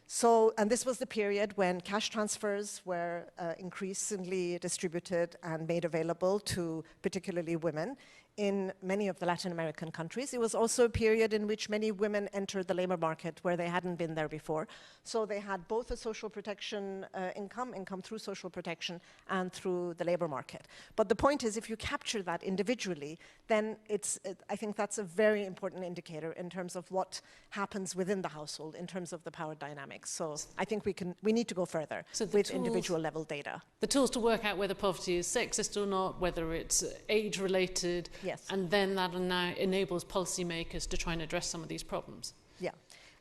So, and this was the period when cash transfers were increasingly distributed and made available to particularly women in many of the Latin American countries. It was also a period in which many women entered the labor market where they hadn't been there before. So they had both a social protection income through social protection and through the labor market. But the point is, if you capture that individually, then I think that's a very important indicator in terms of what happens within the household in terms of the power dynamics. So I think we need to go further with individual level data. The tools to work out whether poverty is sexist or not, whether it's age-related, yes. And then that now enables policymakers to try and address some of these problems. Yeah.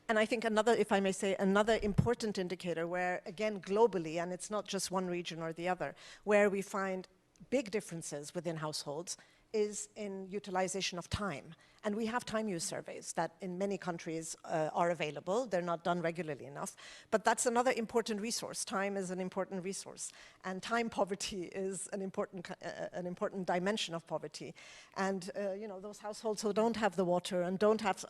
And I think another, if I may say, another important indicator where, again, globally, and it's not just one region or the other, where we find big differences within households is in utilization of time. And we have time use surveys that in many countries are available. They're not done regularly enough. But that's another important resource. Time is an important resource. And time poverty is an important dimension of poverty. And you know, those households who don't have the water and don't have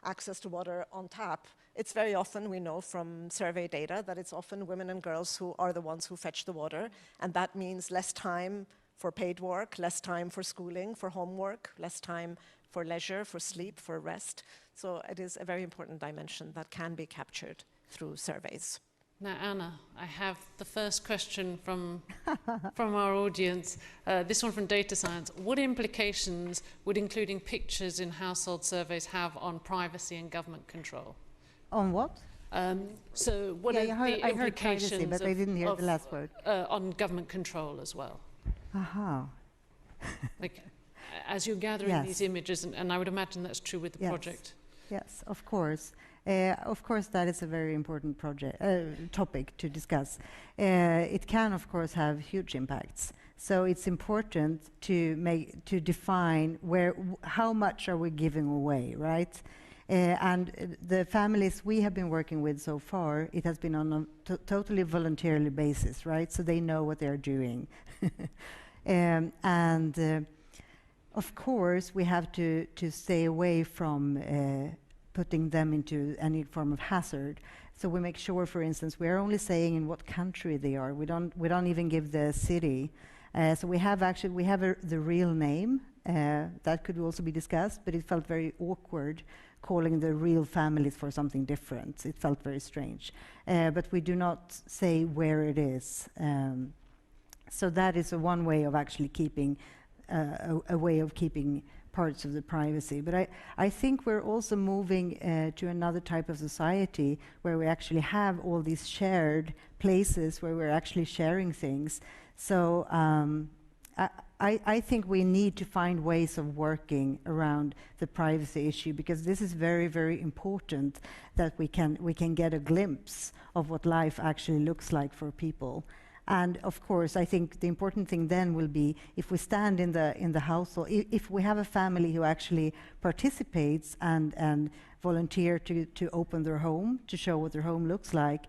access to water on tap, it's very often, we know from survey data, that it's often women and girls who are the ones who fetch the water. And that means less time for paid work, less time for schooling, for homework, less time for leisure, for sleep, for rest. So it is a very important dimension that can be captured through surveys. Now, Anna, I have the first question from our audience. This one from Data Science. What implications would including pictures in household surveys have on privacy and government control? On what? So what are the I heard implications privacy, but I didn't hear the last word. On government control as well? Aha. Like, as you're gathering Yes. these images, and I would imagine that's true with the Yes. project. Yes, of course. Of course, that is a very important topic to discuss. It can, of course, have huge impacts. So it's important to define how much are we giving away, right? And the families we have been working with so far, it has been on a totally voluntarily basis, right? So they know what they're doing. Of course, we have to stay away from putting them into any form of hazard. So we make sure, for instance, we are only saying in what country they are. We don't even give the city. So we have the real name. That could also be discussed, but it felt very awkward calling the real families for something different. It felt very strange. But we do not say where it is. So that is one way of actually keeping a way of keeping parts of the privacy. But I think we're also moving to another type of society where we actually have all these shared places where we're actually sharing things. So I think we need to find ways of working around the privacy issue, because this is very, very important that we can get a glimpse of what life actually looks like for people. And of course, I think the important thing then will be if we stand in the household, if we have a family who actually participates and volunteer to open their home, to show what their home looks like,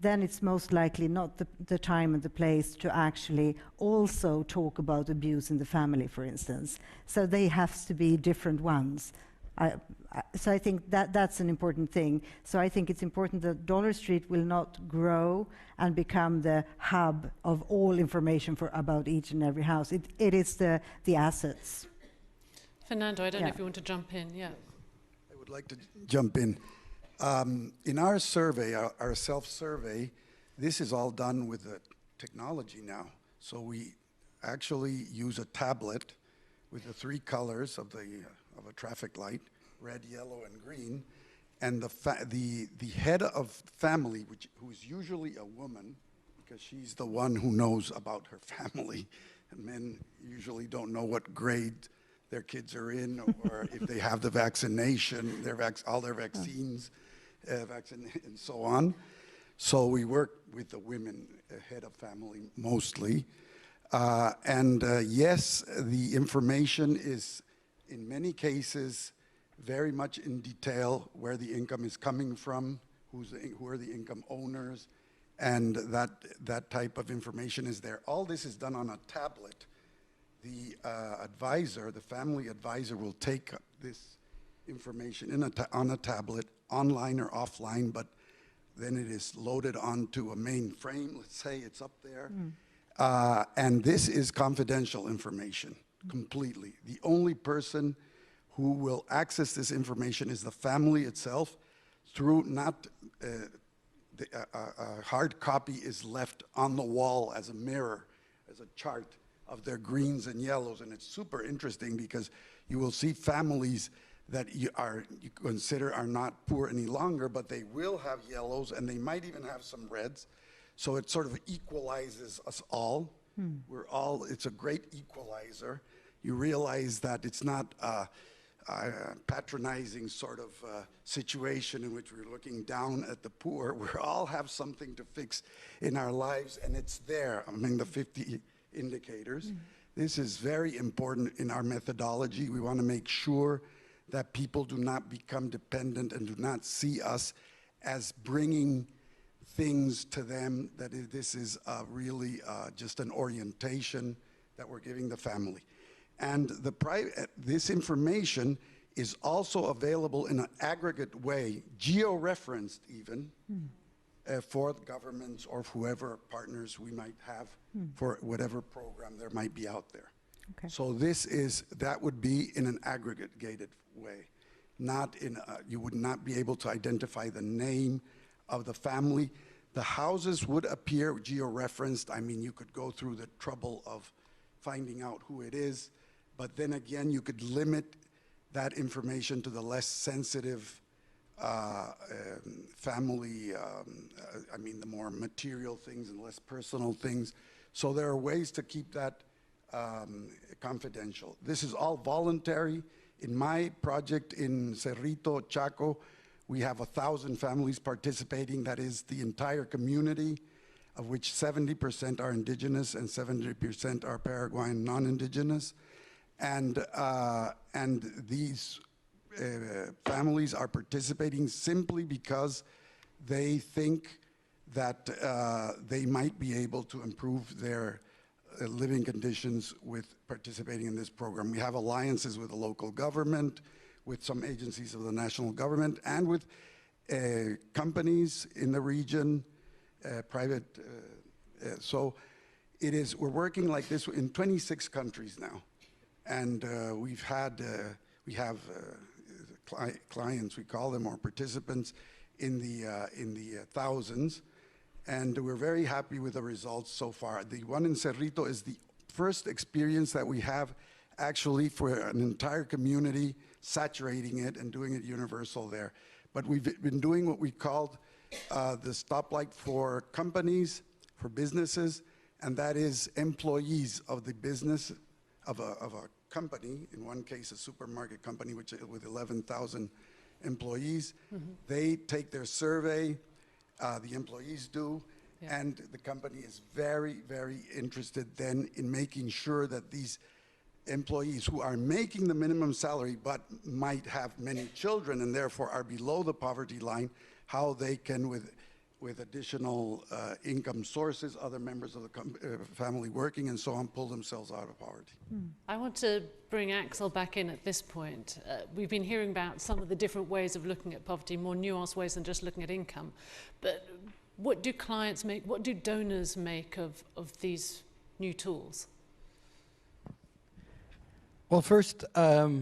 then it's most likely not the time and the place to actually also talk about abuse in the family, for instance. So they have to be different ones. So I think that's an important thing. So I think it's important that Dollar Street will not grow and become the hub of all information about each and every house. It is the assets. Fernando, I don't know if you want to jump in. Yeah. I would like to jump in. In our survey, our self-survey, this is all done with the technology now. So we actually use a tablet with the three colors of a traffic light, red, yellow, and green, and the head of family, who is usually a woman, because she's the one who knows about her family, and men usually don't know what grade their kids are in, or if they have the vaccination, all their vaccines, and so on. So we work with the women, head of family mostly. Yes, the information is, in many cases, very much in detail where the income is coming from, who are the income owners, and that type of information is there. All this is done on a tablet. The advisor, the family advisor, will take this information on a tablet, online or offline, but then it is loaded onto a mainframe. Let's say it's up there. And this is confidential information, completely. The only person who will access this information is the family itself, through not a hard copy is left on the wall as a mirror, as a chart of their greens and yellows. And it's super interesting because you will see families that you consider are not poor any longer, but they will have yellows and they might even have some reds. So it sort of equalizes us all. It's a great equalizer. You realize that it's not a patronizing sort of situation in which we're looking down at the poor. We all have something to fix in our lives, and it's there among the 50 indicators. This is very important in our methodology. We want to make sure that people do not become dependent and do not see us as bringing things to them, that this is really just an orientation that we're giving the family. And this information is also available in an aggregate way, geo-referenced even, for governments or whoever partners we might have for whatever program there might be out there. Okay. So that would be in an aggregated way. You would not be able to identify the name of the family. The houses would appear geo-referenced. I mean, you could go through the trouble of finding out who it is, but then again, you could limit that information to the less sensitive family, the more material things and less personal things. So there are ways to keep that confidential. This is all voluntary. In my project in Cerrito, Chaco, we have 1,000 families participating. That is the entire community, of which 70% are indigenous and 70% are Paraguayan non-indigenous. And these families are participating simply because they think that they might be able to improve their living conditions with participating in this program. We have alliances with the local government, with some agencies of the national government, and with companies in the region, private. So we're working like this in 26 countries now. And we have clients, we call them, or participants in the thousands. And we're very happy with the results so far. The one in Cerrito is the first experience that we have actually for an entire community, saturating it and doing it universal there. But we've been doing what we called the stoplight for companies, for businesses, and that is employees of the business of a company, in one case a supermarket company with 11,000 employees. Mm-hmm. They take their survey, the employees do, yeah. And the company is very, very interested then in making sure that these employees who are making the minimum salary but might have many children and therefore are below the poverty line, how they can, with additional income sources, other members of the family working and so on, pull themselves out of poverty. I want to bring Axel back in at this point. We've been hearing about some of the different ways of looking at poverty, more nuanced ways than just looking at income. But what do clients make, what do donors make of these new tools? Well, first, I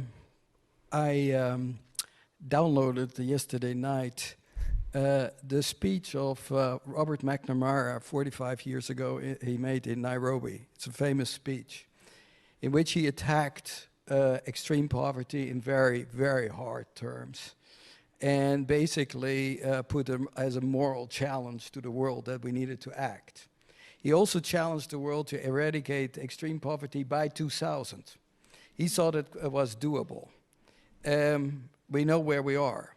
downloaded yesterday night the speech of Robert McNamara 45 years ago he made in Nairobi. It's a famous speech in which he attacked extreme poverty in very, very hard terms and basically put them as a moral challenge to the world that we needed to act. He also challenged the world to eradicate extreme poverty by 2000. He thought it was doable. We know where we are.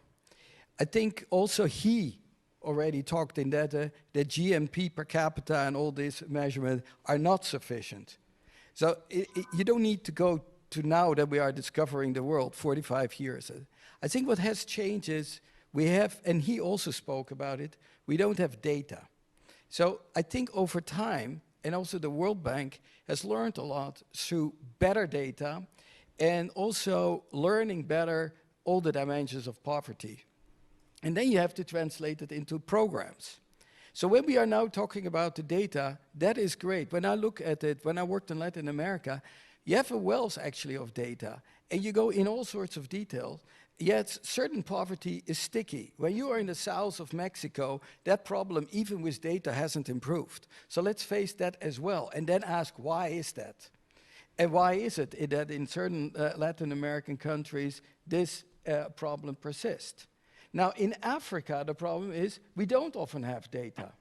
I think also he already talked in that GMP per capita and all these measurements are not sufficient. So you don't need to go to now that we are discovering the world, 45 years. I think what has changed is we have, and he also spoke about it, we don't have data. So I think over time, and also the World Bank has learned a lot through better data and also learning better all the dimensions of poverty. And then you have to translate it into programs. So when we are now talking about the data, that is great. When I look at it, when I worked in Latin America, you have a wealth actually of data, and you go in all sorts of detail, yet certain poverty is sticky. When you are in the south of Mexico, that problem, even with data, hasn't improved. So let's face that as well, and then ask, why is that? And why is it that in certain Latin American countries, this problem persists? Now, in Africa, the problem is we don't often have data.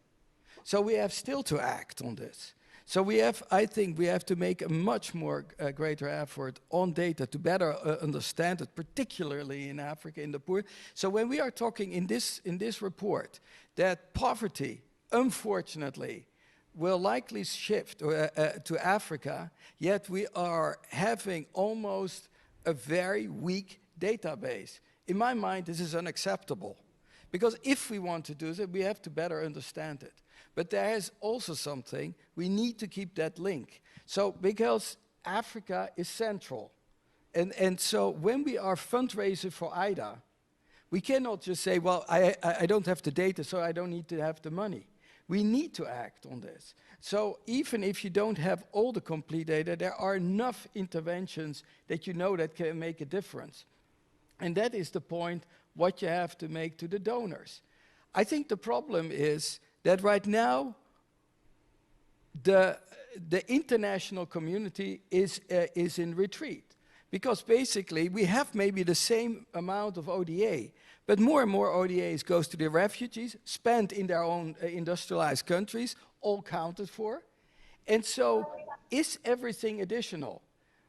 So we have still to act on this. So I think we have to make a much more greater effort on data to better understand it, particularly in Africa, in the poor. So when we are talking in this report that poverty, unfortunately, will likely shift to Africa, yet we are having almost a very weak database. In my mind, this is unacceptable. Because if we want to do that, we have to better understand it. But there is also something, we need to keep that link. So, because Africa is central. And so when we are fundraising for IDA, we cannot just say, well, I don't have the data, so I don't need to have the money. We need to act on this. So even if you don't have all the complete data, there are enough interventions that you know that can make a difference. And that is the point, what you have to make to the donors. I think the problem is that right now, the international community is in retreat. Because basically, we have maybe the same amount of ODA, but more and more ODAs goes to the refugees, spent in their own industrialized countries, all counted for. And so is everything additional?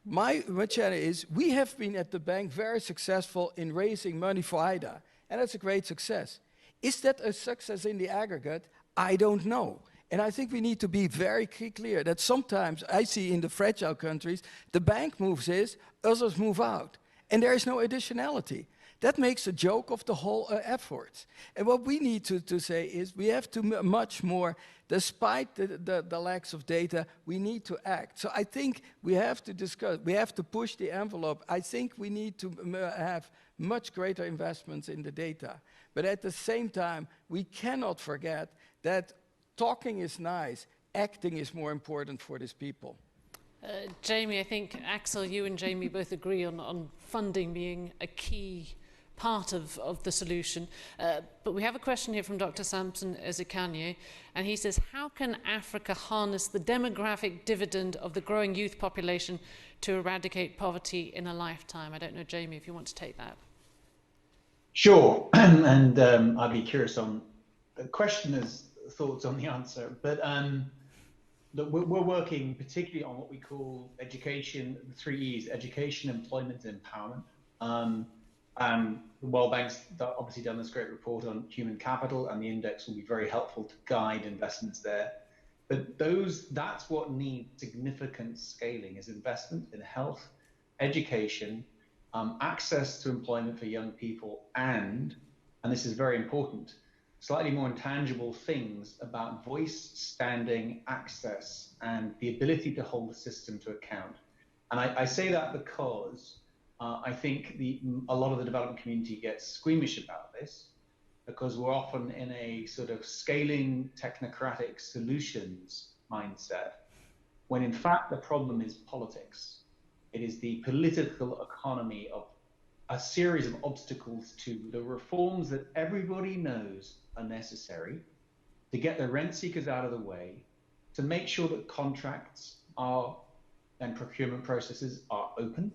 My challenge is, we have been at the bank very successful in raising money for IDA, and that's a great success. Is that a success in the aggregate? I don't know. And I think we need to be very clear that sometimes I see in the fragile countries, the bank moves in, others move out, and there is no additionality. That makes a joke of the whole effort. And what we need to say is we have to much more, despite the lacks of data, we need to act. So I think we have to discuss, we have to push the envelope. I think we need to have much greater investments in the data. But at the same time, we cannot forget that talking is nice, acting is more important for these people. Jamie, I think, Axel, you and Jamie both agree on funding being a key part of the solution. But we have a question here from Dr. Samson Ezekanye, and he says, how can Africa harness the demographic dividend of the growing youth population to eradicate poverty in a lifetime? I don't know, Jamie, if you want to take that. Sure, and I'd be curious on the questioner's thoughts on the answer, but we're working particularly on what we call education, the 3 E's, education, employment, and empowerment. The World Bank's obviously done this great report on human capital, and the index will be very helpful to guide investments there. But that's what needs significant scaling, is investment in health, education, access to employment for young people, and this is very important, slightly more intangible things about voice, standing, access, and the ability to hold the system to account. And I say that because I think a lot of the development community gets squeamish about this, because we're often in a sort of scaling technocratic solutions mindset, when in fact the problem is politics. It is the political economy of a series of obstacles to the reforms that everybody knows are necessary to get the rent seekers out of the way, to make sure that contracts and procurement processes are open,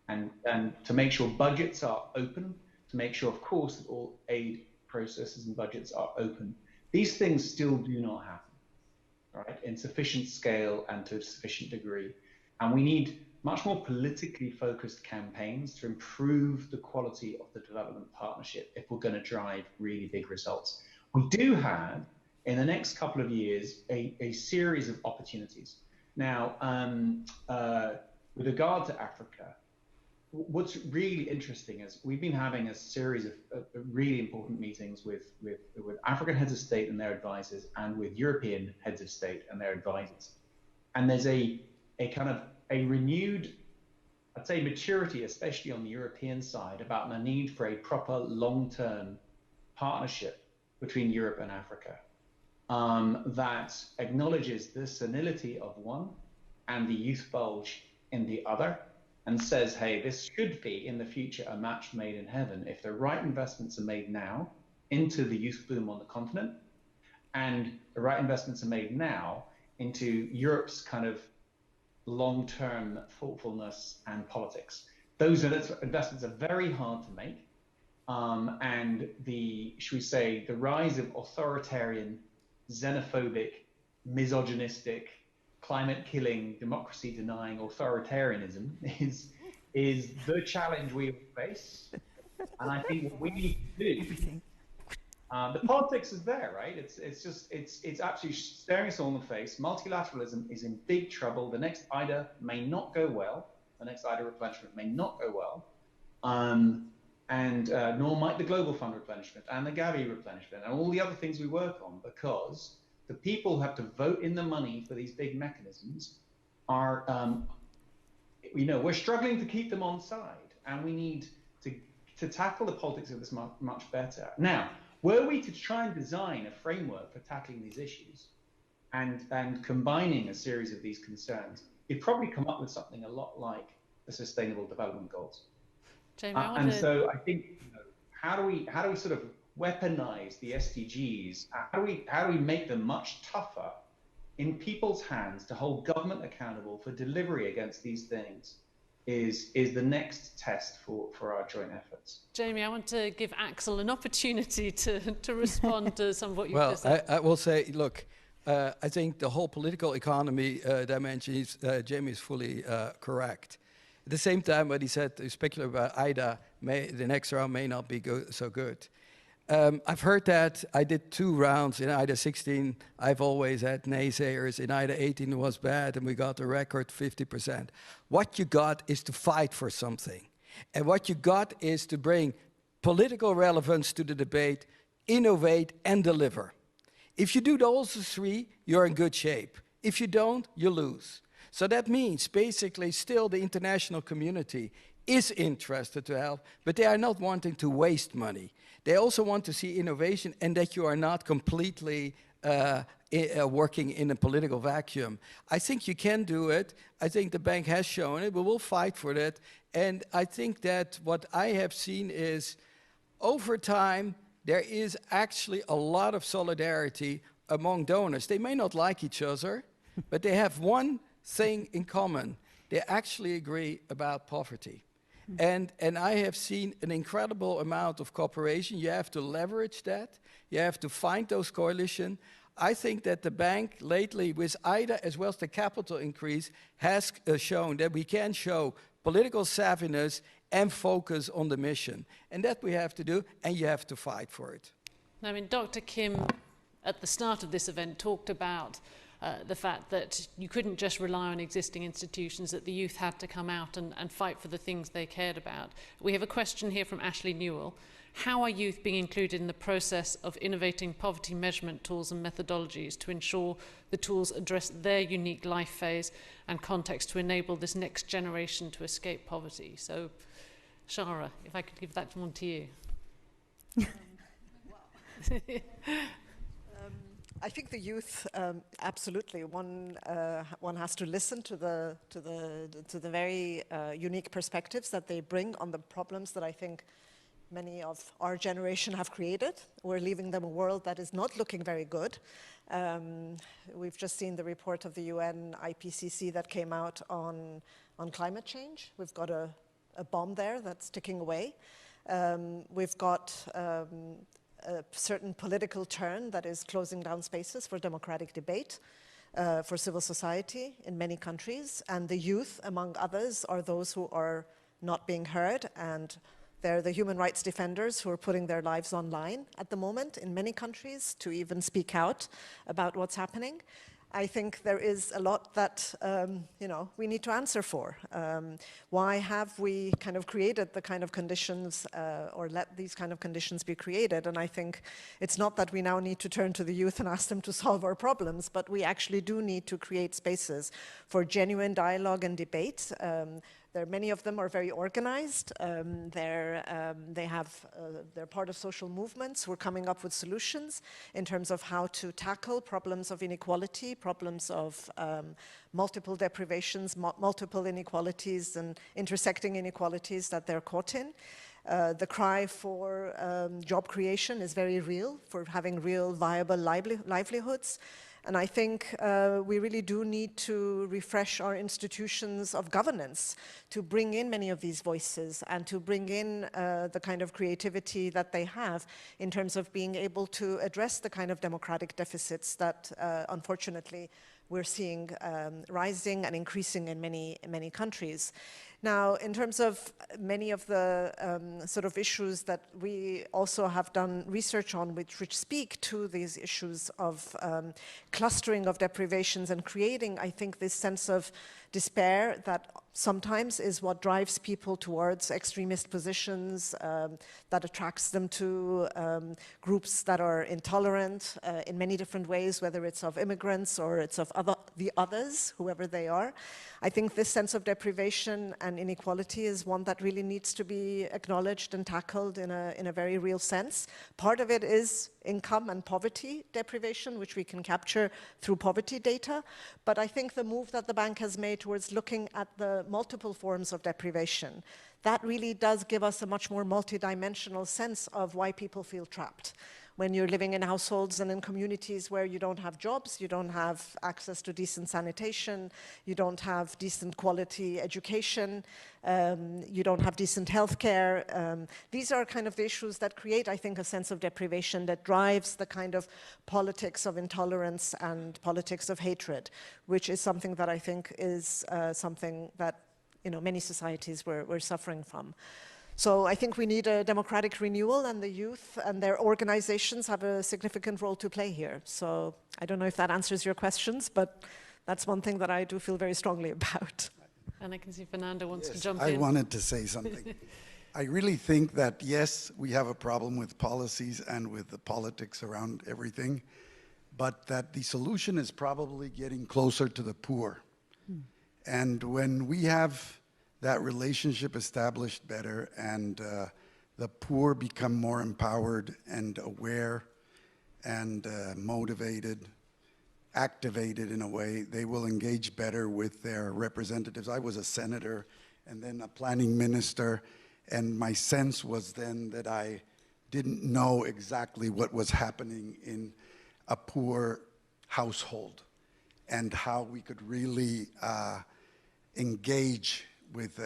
and to make sure budgets are open, to make sure, of course, that all aid processes and budgets are open. These things still do not happen, right, in sufficient scale and to a sufficient degree. And we need much more politically focused campaigns to improve the quality of the development partnership if we're going to drive really big results. We do have, in the next couple of years, a series of opportunities. Now, with regard to Africa, what's really interesting is we've been having a series of really important meetings with African heads of state and their advisors, and with European heads of state and their advisors. And there's a kind of a renewed, I'd say, maturity, especially on the European side, about the need for a proper long-term partnership between Europe and Africa that acknowledges the senility of one and the youth bulge in the other, and says, hey, this should be in the future a match made in heaven if the right investments are made now into the youth boom on the continent, and the right investments are made now into Europe's kind of long-term thoughtfulness and politics. Those investments are very hard to make, and should we say, the rise of authoritarian, xenophobic, misogynistic, climate-killing, democracy-denying authoritarianism is the challenge we face. And I think what we need to do, the politics is there, right? It's absolutely staring us all in the face. Multilateralism is in big trouble. The next IDA may not go well. The next IDA replenishment may not go well. And nor might the Global Fund replenishment and the Gavi replenishment and all the other things we work on, because the people who have to vote in the money for these big mechanisms are, we're struggling to keep them on side, and we need to tackle the politics of this much better. Now, were we to try and design a framework for tackling these issues and combining a series of these concerns, you'd probably come up with something a lot like the Sustainable Development Goals. Jamie, So I think, how do we sort of weaponize the SDGs? How do we make them much tougher in people's hands to hold government accountable for delivery against these things is the next test for our joint efforts. Jamie, I want to give Axel an opportunity to respond to some of what you've just said. I will say, look, I think the whole political economy dimension, Jamie is fully correct. At the same time, what he said, speculative about IDA, the next round may not be so good. I've heard that. I did 2 rounds in IDA 16. I've always had naysayers. In IDA 18 it was bad, and we got a record 50%. What you got is to fight for something. And what you got is to bring political relevance to the debate, innovate, and deliver. If you do those 3, you're in good shape. If you don't, you lose. So that means basically still the international community is interested to help, but they are not wanting to waste money. They also want to see innovation and that you are not completely working in a political vacuum. I think you can do it. I think the bank has shown it, but we'll fight for that. And I think that what I have seen is over time, there is actually a lot of solidarity among donors. They may not like each other, but they have one thing in common. They actually agree about poverty. And I have seen an incredible amount of cooperation. You have to leverage that. You have to find those coalitions. I think that the bank lately, with IDA as well as the capital increase, has shown that we can show political savviness and focus on the mission. And that we have to do, and you have to fight for it. I mean, Dr. Kim, at the start of this event, talked about the fact that you couldn't just rely on existing institutions, that the youth had to come out and fight for the things they cared about. We have a question here from Ashley Newell. How are youth being included in the process of innovating poverty measurement tools and methodologies to ensure the tools address their unique life phase and context to enable this next generation to escape poverty? So, Shara, if I could give that one to you. I think the youth, absolutely. One has to listen to the very unique perspectives that they bring on the problems that I think many of our generation have created. We're leaving them a world that is not looking very good. We've just seen the report of the UN IPCC that came out on climate change. We've got a bomb there that's ticking away. We've got a certain political turn that is closing down spaces for democratic debate, for civil society in many countries. And the youth, among others, are those who are not being heard, and they're the human rights defenders who are putting their lives online at the moment in many countries to even speak out about what's happening. I think there is a lot that we need to answer for. Why have we kind of created the kind of conditions or let these kind of conditions be created? And I think it's not that we now need to turn to the youth and ask them to solve our problems, but we actually do need to create spaces for genuine dialogue and debate. Many of them are very organized. They're part of social movements who are coming up with solutions in terms of how to tackle problems of inequality, problems of multiple deprivations, multiple inequalities and intersecting inequalities that they're caught in. The cry for job creation is very real, for having real viable livelihoods. And I think we really do need to refresh our institutions of governance to bring in many of these voices and to bring in the kind of creativity that they have in terms of being able to address the kind of democratic deficits that unfortunately we're seeing rising and increasing in many countries. Now, in terms of many of the sort of issues that we also have done research on, which speak to these issues of clustering of deprivations and creating, I think, this sense of despair that sometimes is what drives people towards extremist positions, that attracts them to groups that are intolerant in many different ways, whether it's of immigrants or it's of the others, whoever they are. I think this sense of deprivation and inequality is one that really needs to be acknowledged and tackled in a very real sense. Part of it is income and poverty deprivation, which we can capture through poverty data. But I think the move that the bank has made towards looking at the multiple forms of deprivation, that really does give us a much more multidimensional sense of why people feel trapped, when you're living in households and in communities where you don't have jobs, you don't have access to decent sanitation, you don't have decent quality education, you don't have decent healthcare. These are kind of the issues that create, I think, a sense of deprivation that drives the kind of politics of intolerance and politics of hatred, which is something that I think is something that many societies were suffering from. So I think we need a democratic renewal, and the youth and their organizations have a significant role to play here. So I don't know if that answers your questions, but that's one thing that I do feel very strongly about. And I can see Fernando wants to Yes, jump I in. wanted to say something. I really think that, yes, we have a problem with policies and with the politics around everything, but that the solution is probably getting closer to the poor. And when we have that relationship established better and the poor become more empowered and aware and motivated, activated in a way, they will engage better with their representatives. I was a senator and then a planning minister, and my sense was then that I didn't know exactly what was happening in a poor household and how we could really engage with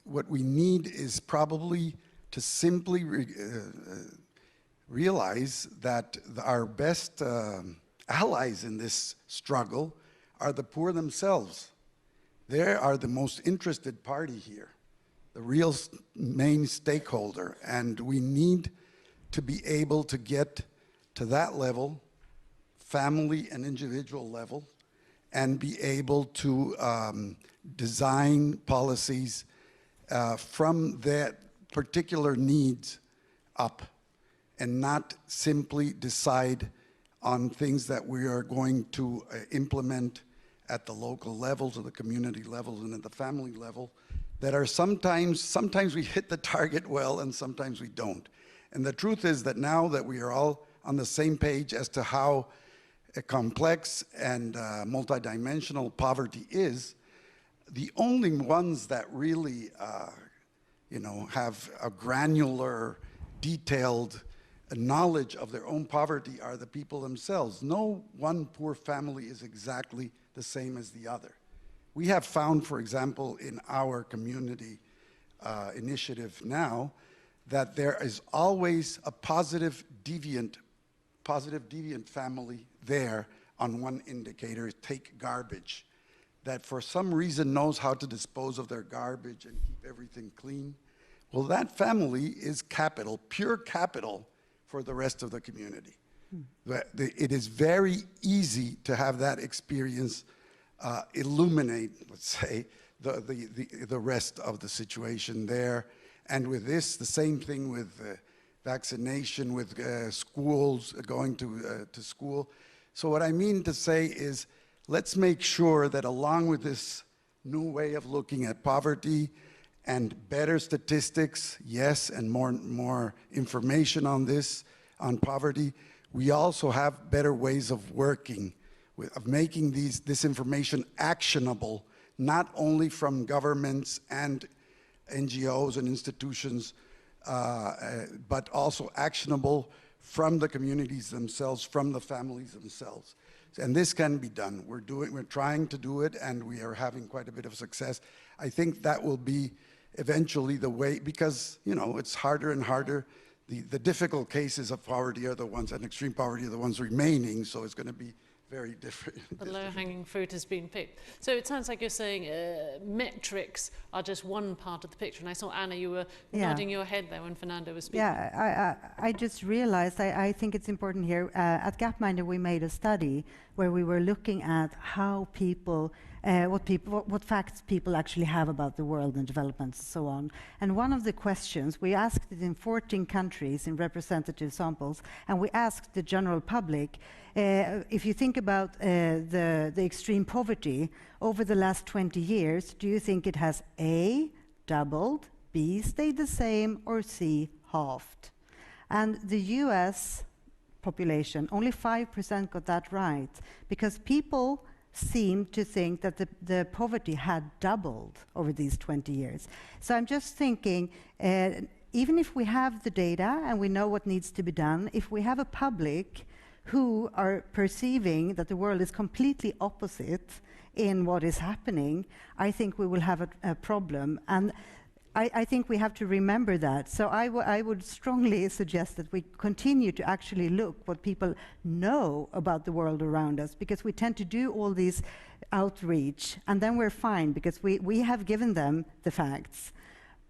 what we need is probably to simply realize that our best allies in this struggle are the poor themselves. They are the most interested party here, the real main stakeholder, and we need to be able to get to that level, family and individual level, and be able to design policies from their particular needs up, and not simply decide on things that we are going to implement at the local levels, or the community levels, and at the family level, that are sometimes we hit the target well and sometimes we don't. And the truth is that now that we are all on the same page as to how complex and multidimensional poverty is, the only ones that really have a granular, detailed knowledge of their own poverty are the people themselves. No one poor family is exactly the same as the other. We have found, for example, in our community initiative now, that there is always a positive deviant family there on one indicator, take garbage, that for some reason knows how to dispose of their garbage and keep everything clean. Well, that family is capital, pure capital for the rest of the community. It is very easy to have that experience illuminate, let's say, the rest of the situation there. And with this, the same thing with vaccination, with schools, going to school. So what I mean to say is, let's make sure that along with this new way of looking at poverty and better statistics, yes, and more information on this, on poverty, we also have better ways of working, of making this information actionable, not only from governments and NGOs and institutions, but also actionable from the communities themselves, from the families themselves. And this can be done. We're trying to do it, and we are having quite a bit of success. I think that will be eventually the way, because it's harder and harder. The difficult cases of poverty are the ones, and extreme poverty are the ones remaining, so it's going to be very different. The low-hanging fruit has been picked. So it sounds like you're saying metrics are just one part of the picture. And I saw, Anna, you were nodding your head there when Fernando was speaking. Yeah, I just realized, I think it's important here. At Gapminder, we made a study where we were looking at how people, what facts people actually have about the world and developments and so on. And one of the questions, we asked it in 14 countries in representative samples, and we asked the general public, if you think about the extreme poverty over the last 20 years, do you think it has A, doubled, B, stayed the same, or C, halved? And the US population, only 5% got that right, because people seemed to think that the poverty had doubled over these 20 years. So I'm just thinking, even if we have the data and we know what needs to be done, if we have a public who are perceiving that the world is completely opposite in what is happening, I think we will have a problem. And I think we have to remember that. So I would strongly suggest that we continue to actually look what people know about the world around us, because we tend to do all these outreach, and then we're fine, because we have given them the facts,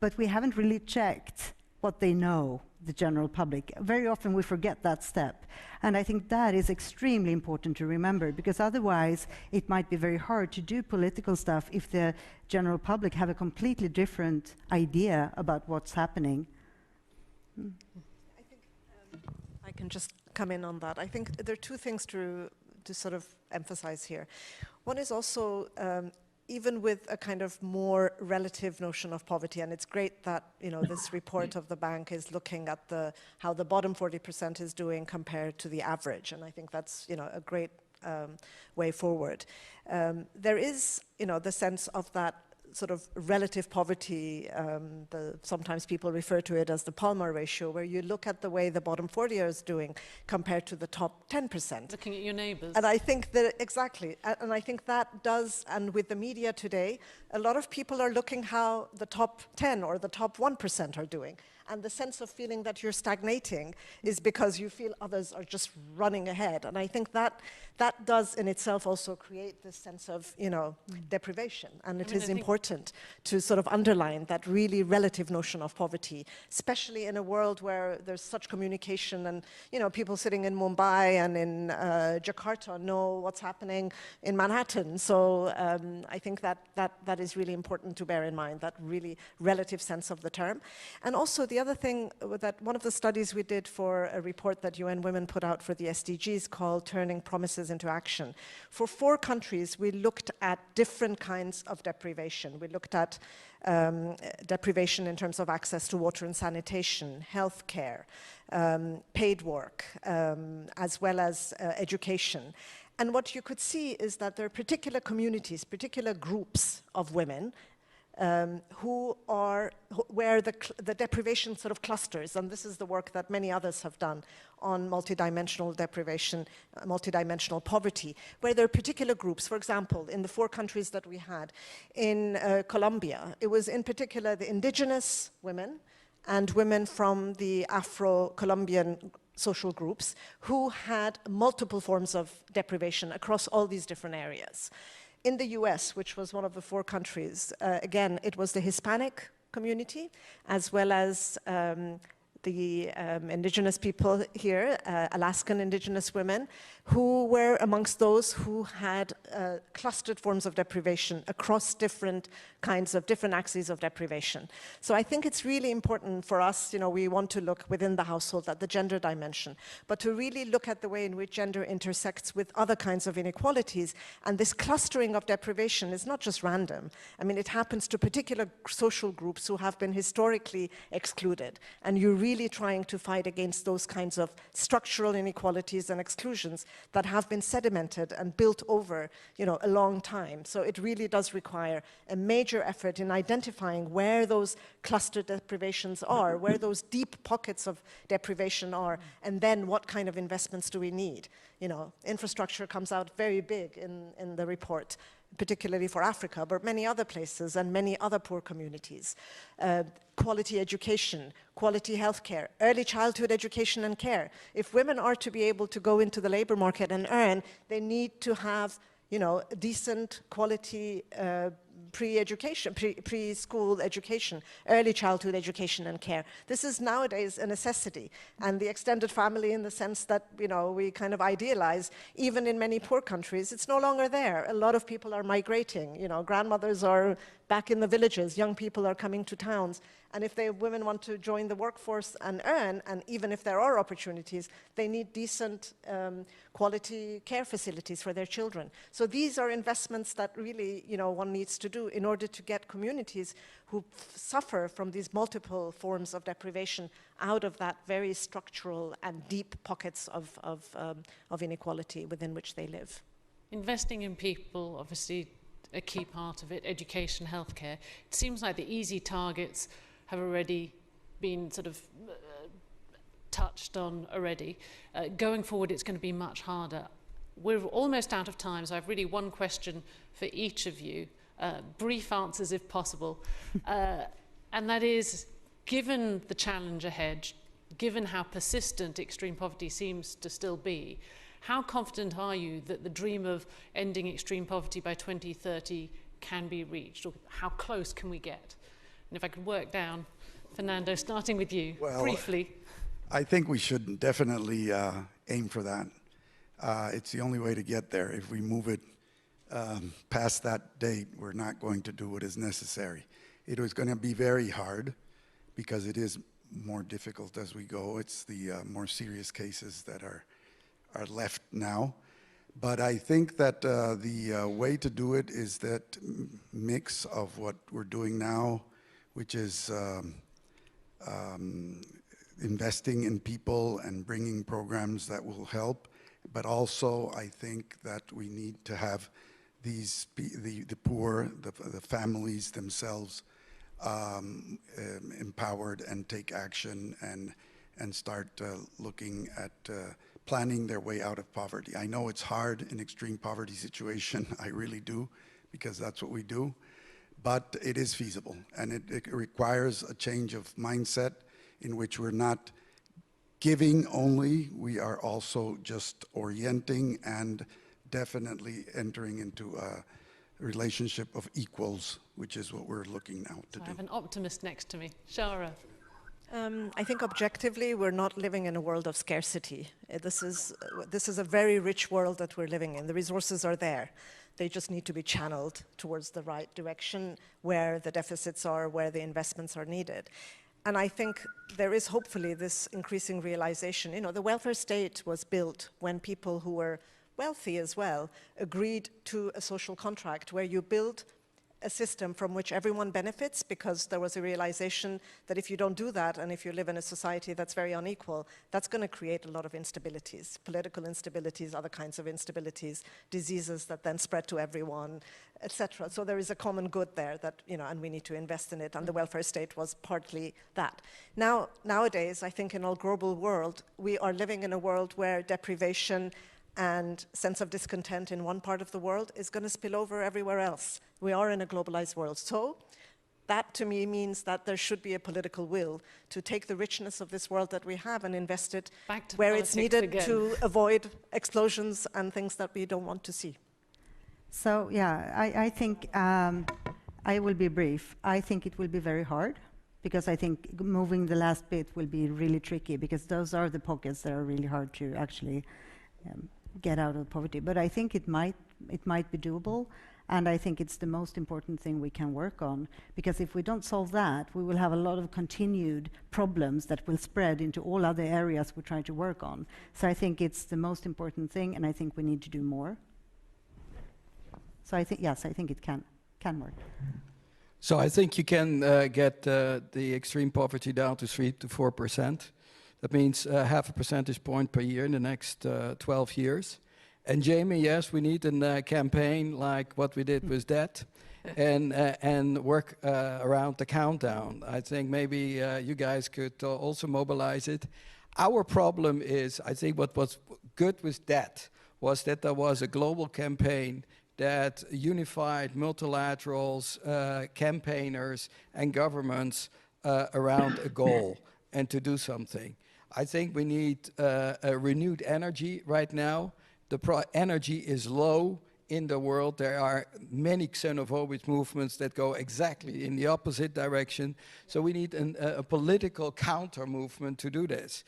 but we haven't really checked what they know, the general public. Very often we forget that step. And I think that is extremely important to remember, because otherwise it might be very hard to do political stuff if the general public have a completely different idea about what's happening. I think I can just come in on that. I think there are two things to sort of emphasize here. One is also even with a kind of more relative notion of poverty, and it's great that this report of the bank is looking at how the bottom 40% is doing compared to the average, and I think that's a great way forward. There is the sense of that sort of relative poverty, sometimes people refer to it as the Palmer ratio, where you look at the way the bottom 40 is doing compared to the top 10%. Looking at your neighbours. And I think that, exactly, and I think that does, and with the media today, a lot of people are looking how the top 10 or the top 1% are doing. And the sense of feeling that you're stagnating is because you feel others are just running ahead. And I think that does in itself also create this sense of, deprivation. And it is important to sort of underline that really relative notion of poverty, especially in a world where there's such communication and, people sitting in Mumbai and in Jakarta know what's happening in Manhattan. So I think that is really important to bear in mind, that really relative sense of the term. And also the other thing, that one of the studies we did for a report that UN Women put out for the SDGs called Turning Promises into Action. For 4 countries, we looked at different kinds of deprivation. We looked at deprivation in terms of access to water and sanitation, healthcare, paid work, as well as education. And what you could see is that there are particular communities, particular groups of women where the deprivation sort of clusters, and this is the work that many others have done on multidimensional deprivation, multidimensional poverty, where there are particular groups. For example, in the 4 countries that we had, in Colombia, it was in particular the indigenous women and women from the Afro-Colombian social groups who had multiple forms of deprivation across all these different areas. In the US, which was one of the 4 countries, again, it was the Hispanic community, as well as the indigenous people here, Alaskan indigenous women, who were amongst those who had clustered forms of deprivation across different axes of deprivation. So I think it's really important for us, we want to look within the household at the gender dimension, but to really look at the way in which gender intersects with other kinds of inequalities. And this clustering of deprivation is not just random. I mean, it happens to particular social groups who have been historically excluded. And you're really trying to fight against those kinds of structural inequalities and exclusions that have been sedimented and built over, a long time. So it really does require a major effort in identifying where those clustered deprivations are, where those deep pockets of deprivation are, and then what kind of investments do we need. Infrastructure comes out very big in the report, particularly for Africa, but many other places and many other poor communities. Quality education, quality healthcare, early childhood education and care. If women are to be able to go into the labor market and earn, they need to have, decent quality preschool education, early childhood education and care. This is nowadays a necessity. And the extended family, in the sense that, we kind of idealize, even in many poor countries, it's no longer there. A lot of people are migrating. Grandmothers are back in the villages, young people are coming to towns. And if women want to join the workforce and earn, and even if there are opportunities, they need decent quality care facilities for their children. So these are investments that really, one needs to do in order to get communities who suffer from these multiple forms of deprivation out of that very structural and deep pockets of inequality within which they live. Investing in people, obviously, a key part of it, education, healthcare. It seems like the easy targets have already been sort of touched on already. Going forward, it's going to be much harder. We're almost out of time, so I've really one question for each of you. Brief answers if possible. And that is, given the challenge ahead, given how persistent extreme poverty seems to still be, how confident are you that the dream of ending extreme poverty by 2030 can be reached? Or how close can we get? And if I could work down, Fernando, starting with you, briefly. I think we should definitely aim for that. It's the only way to get there. If we move it past that date, we're not going to do what is necessary. It was going to be very hard because it is more difficult as we go. It's the more serious cases that are left now. But I think that the way to do it is that mix of what we're doing now, which is investing in people and bringing programs that will help. But also, I think that we need to have the poor, the families themselves empowered and take action and start looking at planning their way out of poverty. I know it's hard in extreme poverty situation, I really do, because that's what we do, but it is feasible, and it requires a change of mindset in which we're not giving only, we are also just orienting and definitely entering into a relationship of equals, which is what we're looking now to do. I have an optimist next to me. Shara. I think objectively, we're not living in a world of scarcity. This is a very rich world that we're living in. The resources are there. They just need to be channeled towards the right direction where the deficits are, where the investments are needed. And I think there is hopefully this increasing realization. You know, the welfare state was built when people who were wealthy as well agreed to a social contract where you build a system from which everyone benefits, because there was a realization that if you don't do that and if you live in a society that's very unequal, that's going to create a lot of instabilities, political instabilities, other kinds of instabilities, diseases that then spread to everyone, etc. So there is a common good there that, you know, and we need to invest in it, and the welfare state was partly that. Nowadays, I think in our global world, we are living in a world where deprivation and sense of discontent in one part of the world is going to spill over everywhere else. We are in a globalized world. So that to me means that there should be a political will to take the richness of this world that we have and invest it where it's needed again, to avoid explosions and things that we don't want to see. So yeah, I think I will be brief. I think it will be very hard, because I think moving the last bit will be really tricky, because those are the pockets that are really hard to actually get out of poverty. But I think it might be doable, and I think it's the most important thing we can work on, because if we don't solve that, we will have a lot of continued problems that will spread into all other areas we're trying to work on. So I think it's the most important thing, and I think we need to do more. So I think, yes, I think it can work. So I think you can get the extreme poverty down to 3 to 4%. That means half a percentage point per year in the next 12 years. And Jamie, yes, we need a campaign like what we did with that, and work around the countdown. I think maybe you guys could also mobilize it. Our problem is, I think what was good with that was that there was a global campaign that unified multilaterals, campaigners, and governments around a goal and to do something. I think we need a renewed energy right now. The energy is low in the world. There are many xenophobic movements that go exactly in the opposite direction. So we need a political counter movement to do this.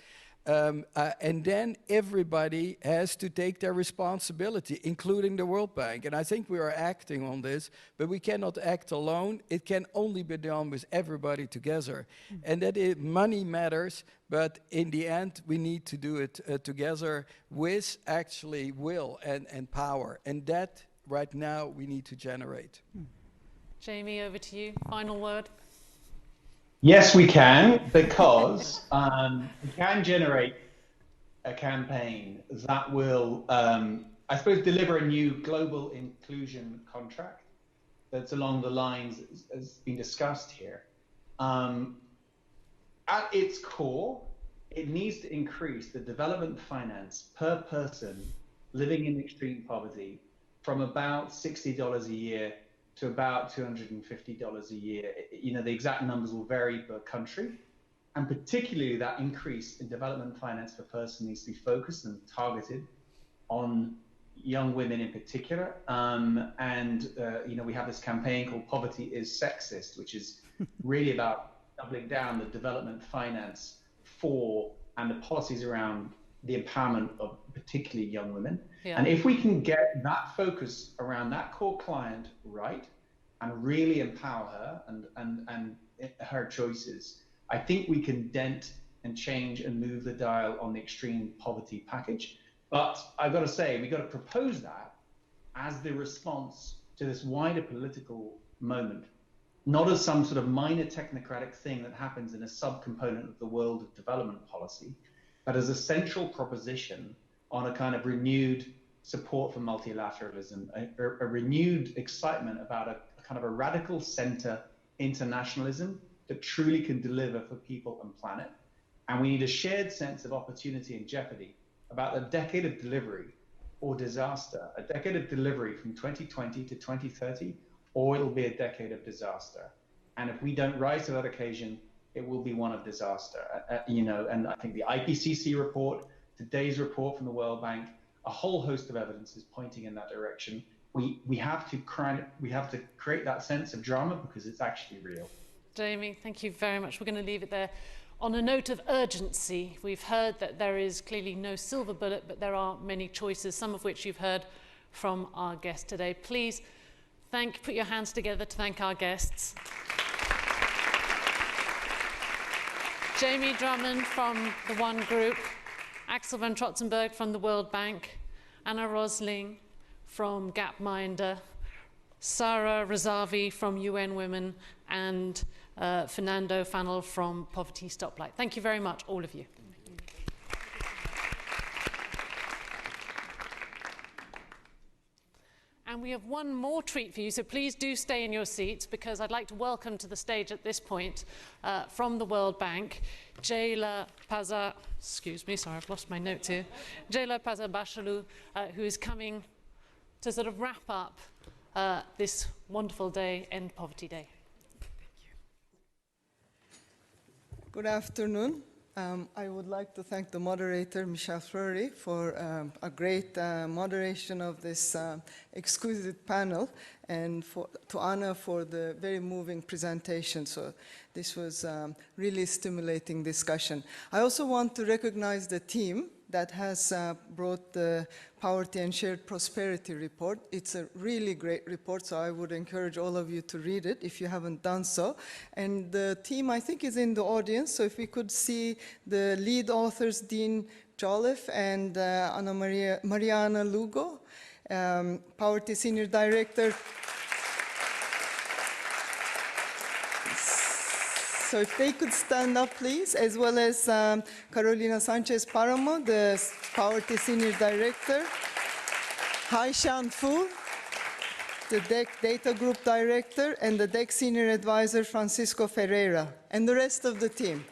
And then everybody has to take their responsibility, including the World Bank. And I think we are acting on this, but we cannot act alone. It can only be done with everybody together. And that money matters, but in the end, we need to do it together with actually will and power. And that, right now, we need to generate. Jamie, over to you. Final word. Yes, we can, because we can generate a campaign that will, I suppose, deliver a new global inclusion contract that's along the lines as been discussed here. And at its core, it needs to increase the development finance per person living in extreme poverty from about $60 a year to about $250 a year. You know, the exact numbers will vary per country. And particularly that increase in development finance per person needs to be focused and targeted on young women in particular. You know, we have this campaign called Poverty is Sexist, which is really about doubling down the development finance for and the policies around the empowerment of particularly young women. Yeah. And if we can get that focus around that core client right and really empower her and her choices, I think we can dent and change and move the dial on the extreme poverty package. But I've got to say, we've got to propose that as the response to this wider political moment, not as some sort of minor technocratic thing that happens in a subcomponent of the world of development policy, but as a central proposition on a kind of renewed support for multilateralism, a renewed excitement about a kind of a radical center internationalism that truly can deliver for people and planet. And we need a shared sense of opportunity and jeopardy about a decade of delivery or disaster, a decade of delivery from 2020 to 2030, or it'll be a decade of disaster. And if we don't rise to that occasion, it will be one of disaster. You know, and I think the IPCC report, today's report from the World Bank, a whole host of evidence is pointing in that direction. We have to create that sense of drama because it's actually real. Jamie, thank you very much. We're going to leave it there. On a note of urgency, we've heard that there is clearly no silver bullet, but there are many choices, some of which you've heard from our guest today. Please put your hands together to thank our guests. Jamie Drummond from the One Group, Axel van Trotzenberg from the World Bank, Anna Rosling from Gapminder, Sarah Razavi from UN Women, and Fernando Fanel from Poverty Stoplight. Thank you very much, all of you. And we have one more treat for you, so please do stay in your seats, because I'd like to welcome to the stage at this point from the World Bank, Jayla Paza, excuse me, sorry, I've lost my notes here, Jayla Paza Bashalu, who is coming to sort of wrap up this wonderful day, End Poverty Day. Good afternoon. I would like to thank the moderator, Michelle Fleury, for a great moderation of this exquisite panel, and to Anna for the very moving presentation. So this was really stimulating discussion. I also want to recognize the team that has brought the Poverty and Shared Prosperity report. It's a really great report, so I would encourage all of you to read it if you haven't done so. And the team, I think, is in the audience, so if we could see the lead authors, Dean Jolliffe and Mariana Lugo, Poverty Senior Director. So if they could stand up, please, as well as Carolina Sanchez-Paramo, the Poverty Senior Director, Haishan Fu, the DEC Data Group Director, and the DEC Senior Advisor, Francisco Ferreira, and the rest of the team.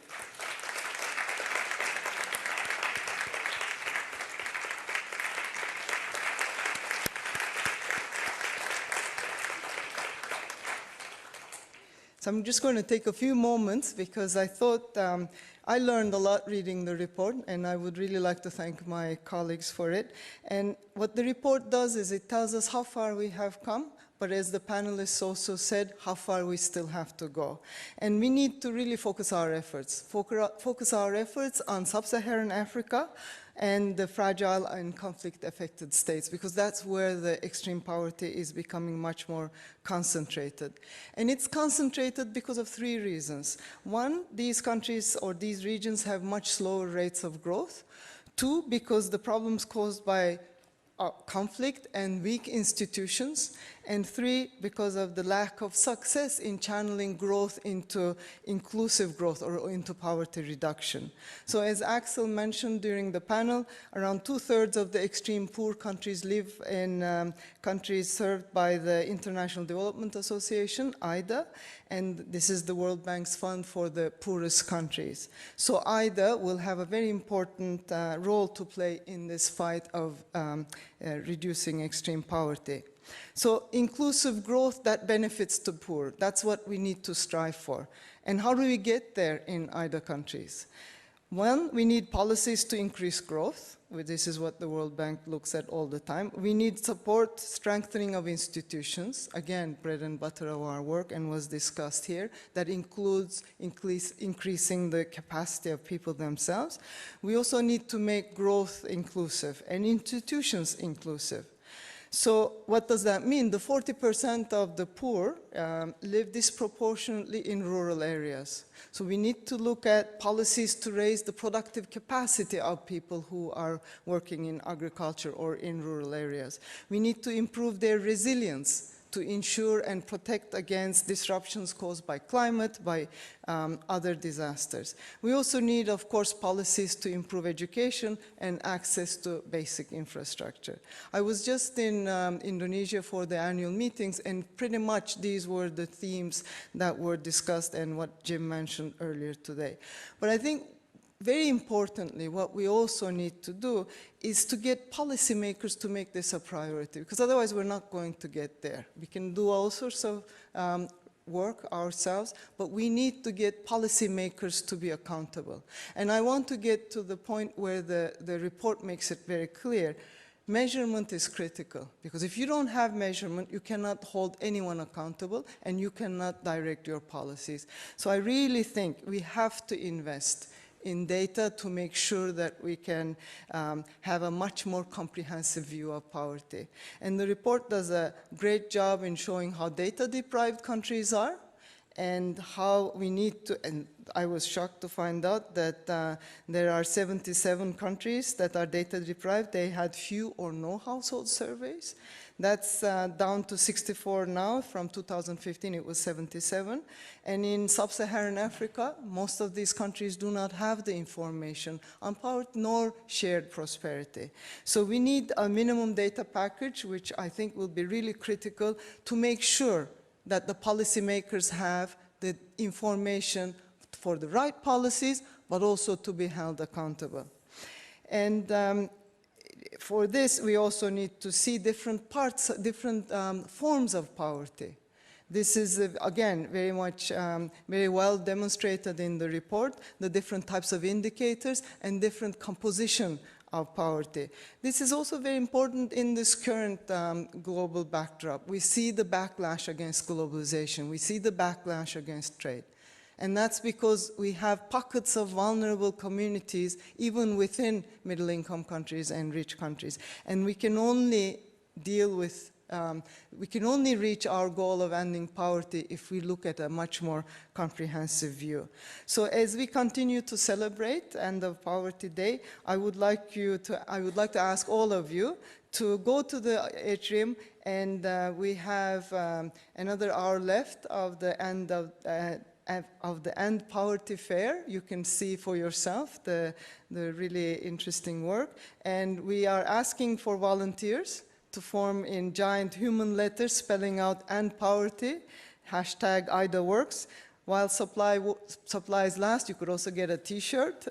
So I'm just going to take a few moments because I thought I learned a lot reading the report, and I would really like to thank my colleagues for it. And what the report does is it tells us how far we have come, but as the panelists also said, how far we still have to go. And we need to really focus our efforts. Focus our efforts on sub-Saharan Africa and the fragile and conflict-affected states, because that's where the extreme poverty is becoming much more concentrated. And it's concentrated because of three reasons. One, these countries or these regions have much slower rates of growth. Two, because the problems caused by conflict and weak institutions. And three, because of the lack of success in channeling growth into inclusive growth or into poverty reduction. So as Axel mentioned during the panel, around 2/3 of the extreme poor countries live in countries served by the International Development Association, IDA, and this is the World Bank's fund for the poorest countries. So IDA will have a very important role to play in this fight of reducing extreme poverty. So inclusive growth that benefits the poor, that's what we need to strive for. And how do we get there in IDA countries? One, we need policies to increase growth. This is what the World Bank looks at all the time. We need support, strengthening of institutions. Again, bread and butter of our work and was discussed here. That includes increasing the capacity of people themselves. We also need to make growth inclusive and institutions inclusive. So what does that mean? The 40% of the poor live disproportionately in rural areas. So we need to look at policies to raise the productive capacity of people who are working in agriculture or in rural areas. We need to improve their resilience to ensure and protect against disruptions caused by climate, by other disasters. We also need, of course, policies to improve education and access to basic infrastructure. I was just in Indonesia for the annual meetings, and pretty much these were the themes that were discussed and what Jim mentioned earlier today. But I think very importantly, what we also need to do is to get policymakers to make this a priority, because otherwise we're not going to get there. We can do all sorts of work ourselves, but we need to get policymakers to be accountable. And I want to get to the point where the report makes it very clear. Measurement is critical, because if you don't have measurement, you cannot hold anyone accountable and you cannot direct your policies. So I really think we have to invest in data to make sure that we can have a much more comprehensive view of poverty. And the report does a great job in showing how data-deprived countries are and how we need to, and I was shocked to find out that there are 77 countries that are data-deprived. They had few or no household surveys. That's down to 64 now. From 2015, it was 77. And in sub-Saharan Africa, most of these countries do not have the information on poverty nor shared prosperity. So we need a minimum data package, which I think will be really critical to make sure that the policymakers have the information for the right policies, but also to be held accountable. And for this, we also need to see different parts, different forms of poverty. This is, again, very much, very well demonstrated in the report, the different types of indicators and different composition of poverty. This is also very important in this current global backdrop. We see the backlash against globalization. We see the backlash against trade. And that's because we have pockets of vulnerable communities, even within middle-income countries and rich countries. And we can only deal with, we can only reach our goal of ending poverty if we look at a much more comprehensive view. So as we continue to celebrate End of Poverty Day, I would like to ask all of you to go to the atrium, and we have another hour left of the End Poverty Fair. You can see for yourself the really interesting work. And we are asking for volunteers to form in giant human letters spelling out End Poverty, hashtag IDAWorks. While supplies last, you could also get a t-shirt,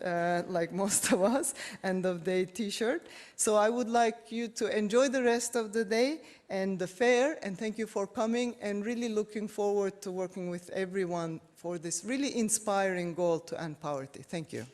like most of us, end of day t-shirt. So I would like you to enjoy the rest of the day and the fair, and thank you for coming, and really looking forward to working with everyone for this really inspiring goal to end poverty. Thank you.